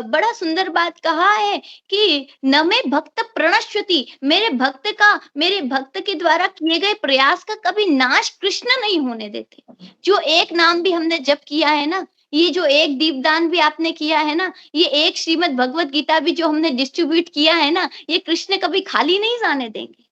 बड़ा सुंदर बात कहा है कि न में भक्त प्रणश्यति, मेरे भक्त के द्वारा किए गए प्रयास का कभी नाश कृष्ण नहीं होने देते। जो एक नाम भी हमने जप किया है ना, ये जो एक दीपदान भी आपने किया है ना, ये एक श्रीमद् भगवत गीता भी जो हमने डिस्ट्रीब्यूट किया है ना, ये कृष्ण कभी खाली नहीं जाने देंगे।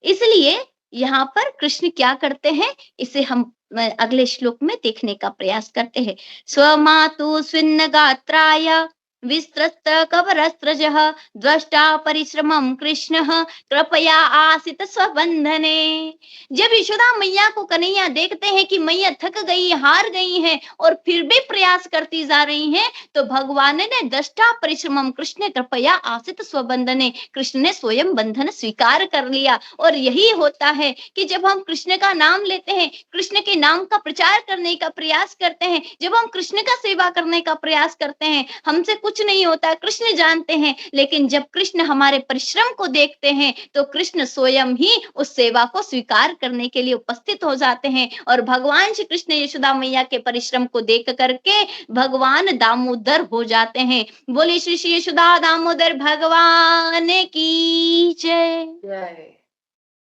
इसलिए यहाँ पर कृष्ण क्या करते हैं, इसे हम अगले श्लोक में देखने का प्रयास करते हैं। स्वमातु स्विन्न गात्राय विस्तृत कवरस्त्रजः द्रष्टा परिश्रमं कृष्णः कृपया आसित स्वबंधने। जब यशोदा मैया को कन्हैया देखते हैं कि मैया थक गई, हार गई हैं और फिर भी प्रयास करती जा रही हैं, तो भगवान ने दृष्टा परिश्रमम कृष्ण कृपया आसित स्वबंधने, कृष्ण ने स्वयं बंधन स्वीकार कर लिया। और यही होता है कि जब हम कृष्ण का नाम लेते हैं, कृष्ण के नाम का प्रचार करने का प्रयास करते हैं, जब हम कृष्ण का सेवा करने का प्रयास करते हैं, हमसे कुछ नहीं होता, कृष्ण जानते हैं, लेकिन जब कृष्ण हमारे परिश्रम को देखते हैं तो कृष्ण स्वयं ही उस सेवा को स्वीकार करने के लिए उपस्थित हो जाते हैं। और भगवान श्री कृष्ण यशोदा मैया के परिश्रम को देख करके भगवान दामोदर हो जाते हैं। बोले श्री श्री यशोदा दामोदर भगवान की जय।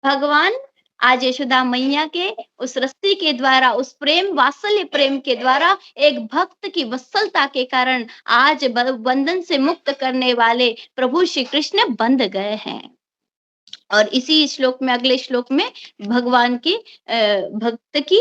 भगवान आज यशोदा मैया के उस रस्सी के द्वारा, उस प्रेम वात्सल्य प्रेम के द्वारा, एक भक्त की वत्सलता के कारण आज बंधन से मुक्त करने वाले प्रभु श्री कृष्ण बंध गए हैं। और इसी श्लोक में, अगले श्लोक में भगवान की भक्त की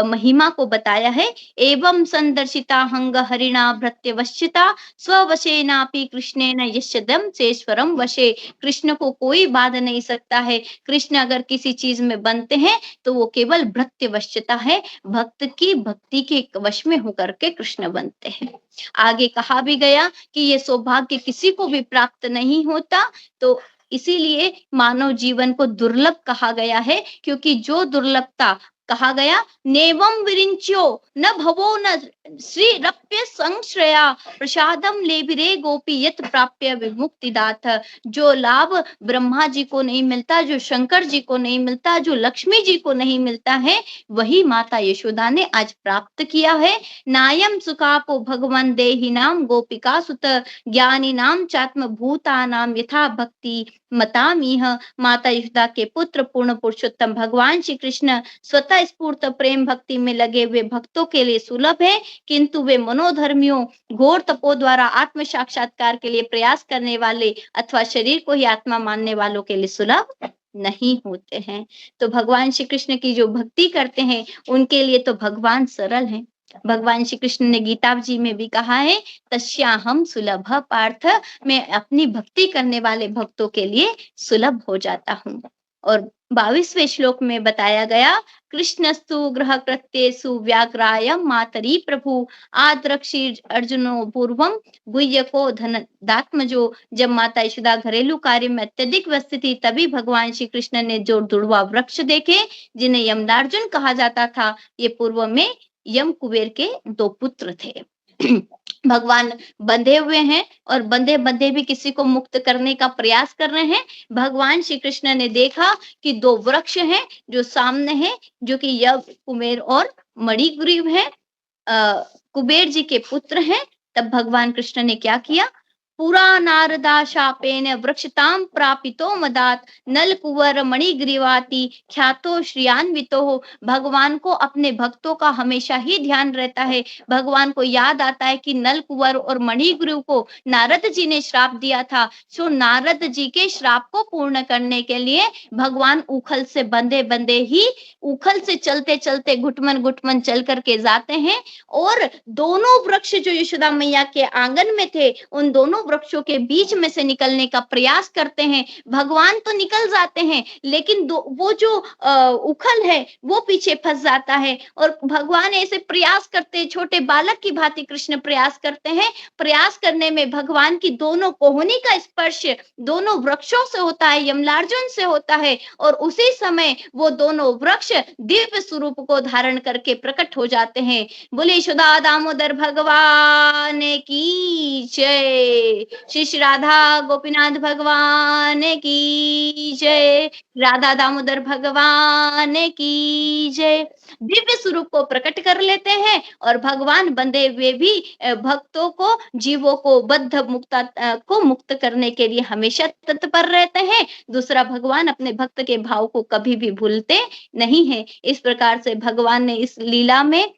महिमा को बताया है। एवं संदर्शिता हंग हरिणा भृत्यवश्चिता स्ववशेनापि कृष्णेन यशदम चेश्वरम वशे। कृष्ण को कोई बांध नहीं सकता है। कृष्ण अगर किसी चीज में बनते हैं तो वो केवल भृत्यवश्चिता है, भक्त की भक्ति के वश में होकर के कृष्ण बनते हैं। आगे कहा भी गया कि ये सौभाग्य किसी को भी प्राप्त नहीं होता, तो इसीलिए मानव जीवन को दुर्लभ कहा गया है, क्योंकि जो दुर्लभता कहा गया, नेवम विरिंच्यो न भवो न श्री रप्य संश्रया प्रसादम लेबिरे गोपी यत प्राप्य विमुक्तिदात। जो लाभ ब्रह्मा जी को नहीं मिलता, जो शंकर जी को नहीं मिलता, जो लक्ष्मी जी को नहीं मिलता है, वही माता यशोदा ने आज प्राप्त किया है। नायम सुखापो भगवान देहि नाम गोपिका सुत ज्ञानी नाम चात्म भूता नाम यथा भक्ति मतामीह। माता यशोदा के पुत्र पूर्ण पुरुषोत्तम भगवान श्री कृष्ण स्वतः स्फूर्त प्रेम भक्ति में लगे हुए भक्तों के लिए सुलभ है। किंतु वे मनोधर्मियों घोर तपो द्वारा आत्म साक्षात्कार के लिए प्रयास करने वाले अथवा शरीर को ही आत्मा मानने वालों के लिए सुलभ नहीं होते हैं। तो भगवान श्री कृष्ण की जो भक्ति करते हैं उनके लिए तो भगवान सरल हैं। भगवान श्री कृष्ण ने गीता जी में भी कहा है, तस्याहम सुलभ पार्थ, मैं अपनी भक्ति करने वाले भक्तों के लिए सुलभ हो जाता हूँ। और 22वें श्लोक में बताया गया, कृष्णस्तु ग्रह कृत्येषु व्याघ्राय मातरी प्रभु आद्रक्षी अर्जुनो पूर्वम गुह्यको धन दात्मजो। जब माता यशोदा घरेलू कार्य में अत्यधिक व्यस्त थी, तभी भगवान श्री कृष्ण ने जो दुर्वा वृक्ष देखे जिन्हें यमलार्जुन कहा जाता था, ये पूर्व में यम कुबेर के 2 पुत्र थे। भगवान बंधे हुए हैं और बंधे बंधे भी किसी को मुक्त करने का प्रयास कर रहे हैं। भगवान श्री कृष्ण ने देखा कि 2 वृक्ष हैं जो सामने हैं, जो कि यम कुबेर और मणिग्रीव है, कुबेर जी के पुत्र हैं। तब भगवान कृष्ण ने क्या किया, पुरा नारदा शापेन वृक्षताम प्रापितो मदात नल कुंवर मणिग्रीवाति ख्यातो श्रियान्वितो हो। भगवान को अपने भक्तों का हमेशा ही ध्यान रहता है। भगवान को याद आता है कि नल कुंवर और मणिग्रीव को नारद जी ने श्राप दिया था। सो नारद जी के श्राप को पूर्ण करने के लिए भगवान उखल से बंधे बंधे ही उखल से चलते चलते घुटमन घुटमन चल करके जाते हैं और दोनों वृक्ष जो यशोदा मैया के आंगन में थे, उन दोनों वृक्षों के बीच में से निकलने का प्रयास करते हैं। भगवान तो निकल जाते हैं, लेकिन वो जो उखल है वो पीछे फंस जाता है और भगवान ऐसे प्रयास करते, छोटे बालक की भांति कृष्ण प्रयास करते हैं। प्रयास करने में भगवान की दोनों कोहनी का स्पर्श दोनों वृक्षों से होता है, यमलार्जुन से होता है, और उसी समय वो दोनों वृक्ष दिव्य स्वरूप को धारण करके प्रकट हो जाते हैं। बोले यशोदा दामोदर भगवान की जय, श्री राधा गोपीनाथ भगवान की जय, राधा दामोदर भगवान की जय। दिव्य स्वरूप को प्रकट कर लेते हैं और भगवान बंधे हुए भी भक्तों को, जीवों को, बद्ध मुक्ता को मुक्त करने के लिए हमेशा तत्पर रहते हैं। दूसरा, भगवान अपने भक्त के भाव को कभी भी भूलते नहीं है। इस प्रकार से भगवान ने इस लीला में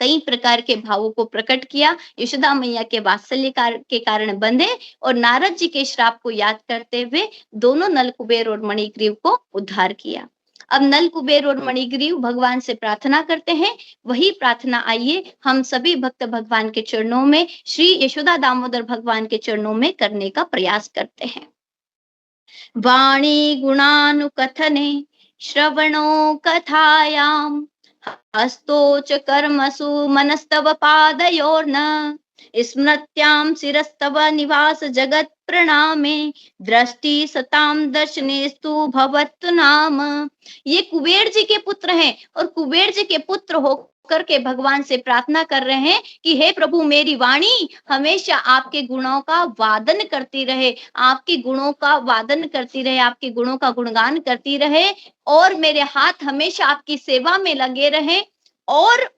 कई प्रकार के भावों को प्रकट किया। यशोदा मैया के वात्सल्य के कारण बंधे और नारद जी के श्राप को याद करते हुए दोनों नल कुबेर और मणिग्रीव को उद्धार किया। अब नल कुबेर और मणिग्रीव भगवान से प्रार्थना करते हैं। वही प्रार्थना आइए हम सभी भक्त भगवान के चरणों में, श्री यशोदा दामोदर भगवान के चरणों में करने का प्रयास करते हैं। वाणी गुणानुकथने श्रवणो कथायाम हस्तो च कर्मसु मनस्तव पादयोर्न स्मृत्यां शिरस्तव निवास जगत प्रणामे दृष्टि सताम दर्शनेस्तु भवतु नाम। ये कुबेर जी के पुत्र हैं और कुबेर जी के पुत्र होकर के भगवान से प्रार्थना कर रहे हैं कि हे प्रभु, मेरी वाणी हमेशा आपके गुणों का वादन करती रहे, आपके गुणों का वादन करती रहे, आपके गुणों का गुणगान करती रहे, और मेरे हाथ हमेशा आपकी सेवा में लगे रहे, और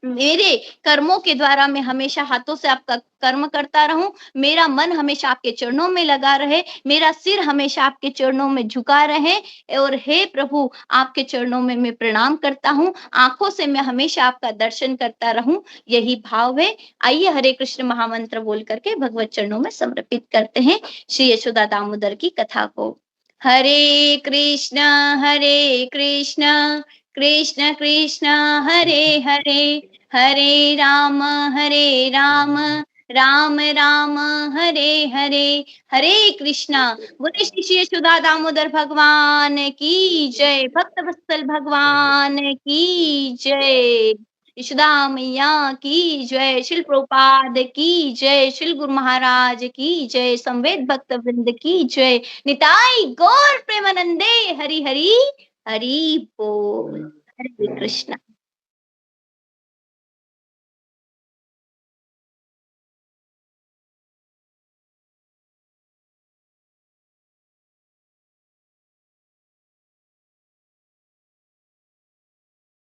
मेरे कर्मों के द्वारा मैं हमेशा हाथों से आपका कर्म करता रहूं। मेरा मन हमेशा आपके चरणों में लगा रहे, मेरा सिर हमेशा आपके चरणों में झुका रहे, और हे प्रभु, आपके चरणों में मैं प्रणाम करता हूं, आंखों से मैं हमेशा आपका दर्शन करता रहूं, यही भाव है। आइए हरे कृष्ण महामंत्र बोल करके भगवत चरणों में समर्पित करते हैं श्री यशोदा दामोदर की कथा को। हरे कृष्ण कृष्ण कृष्ण हरे हरे, हरे राम राम राम हरे हरे, हरे कृष्णा। बोले श्री यशोदा दामोदर भगवान की जय, भक्त वत्सल भगवान की जय, यशोदा मैया की जय, शिल प्रभुपाद की जय, शिल गुरु महाराज की जय, संवेद भक्त वृंद की जय, निताई गौर प्रेमानंदे हरि हरि हरि बोल। हरे कृष्णा।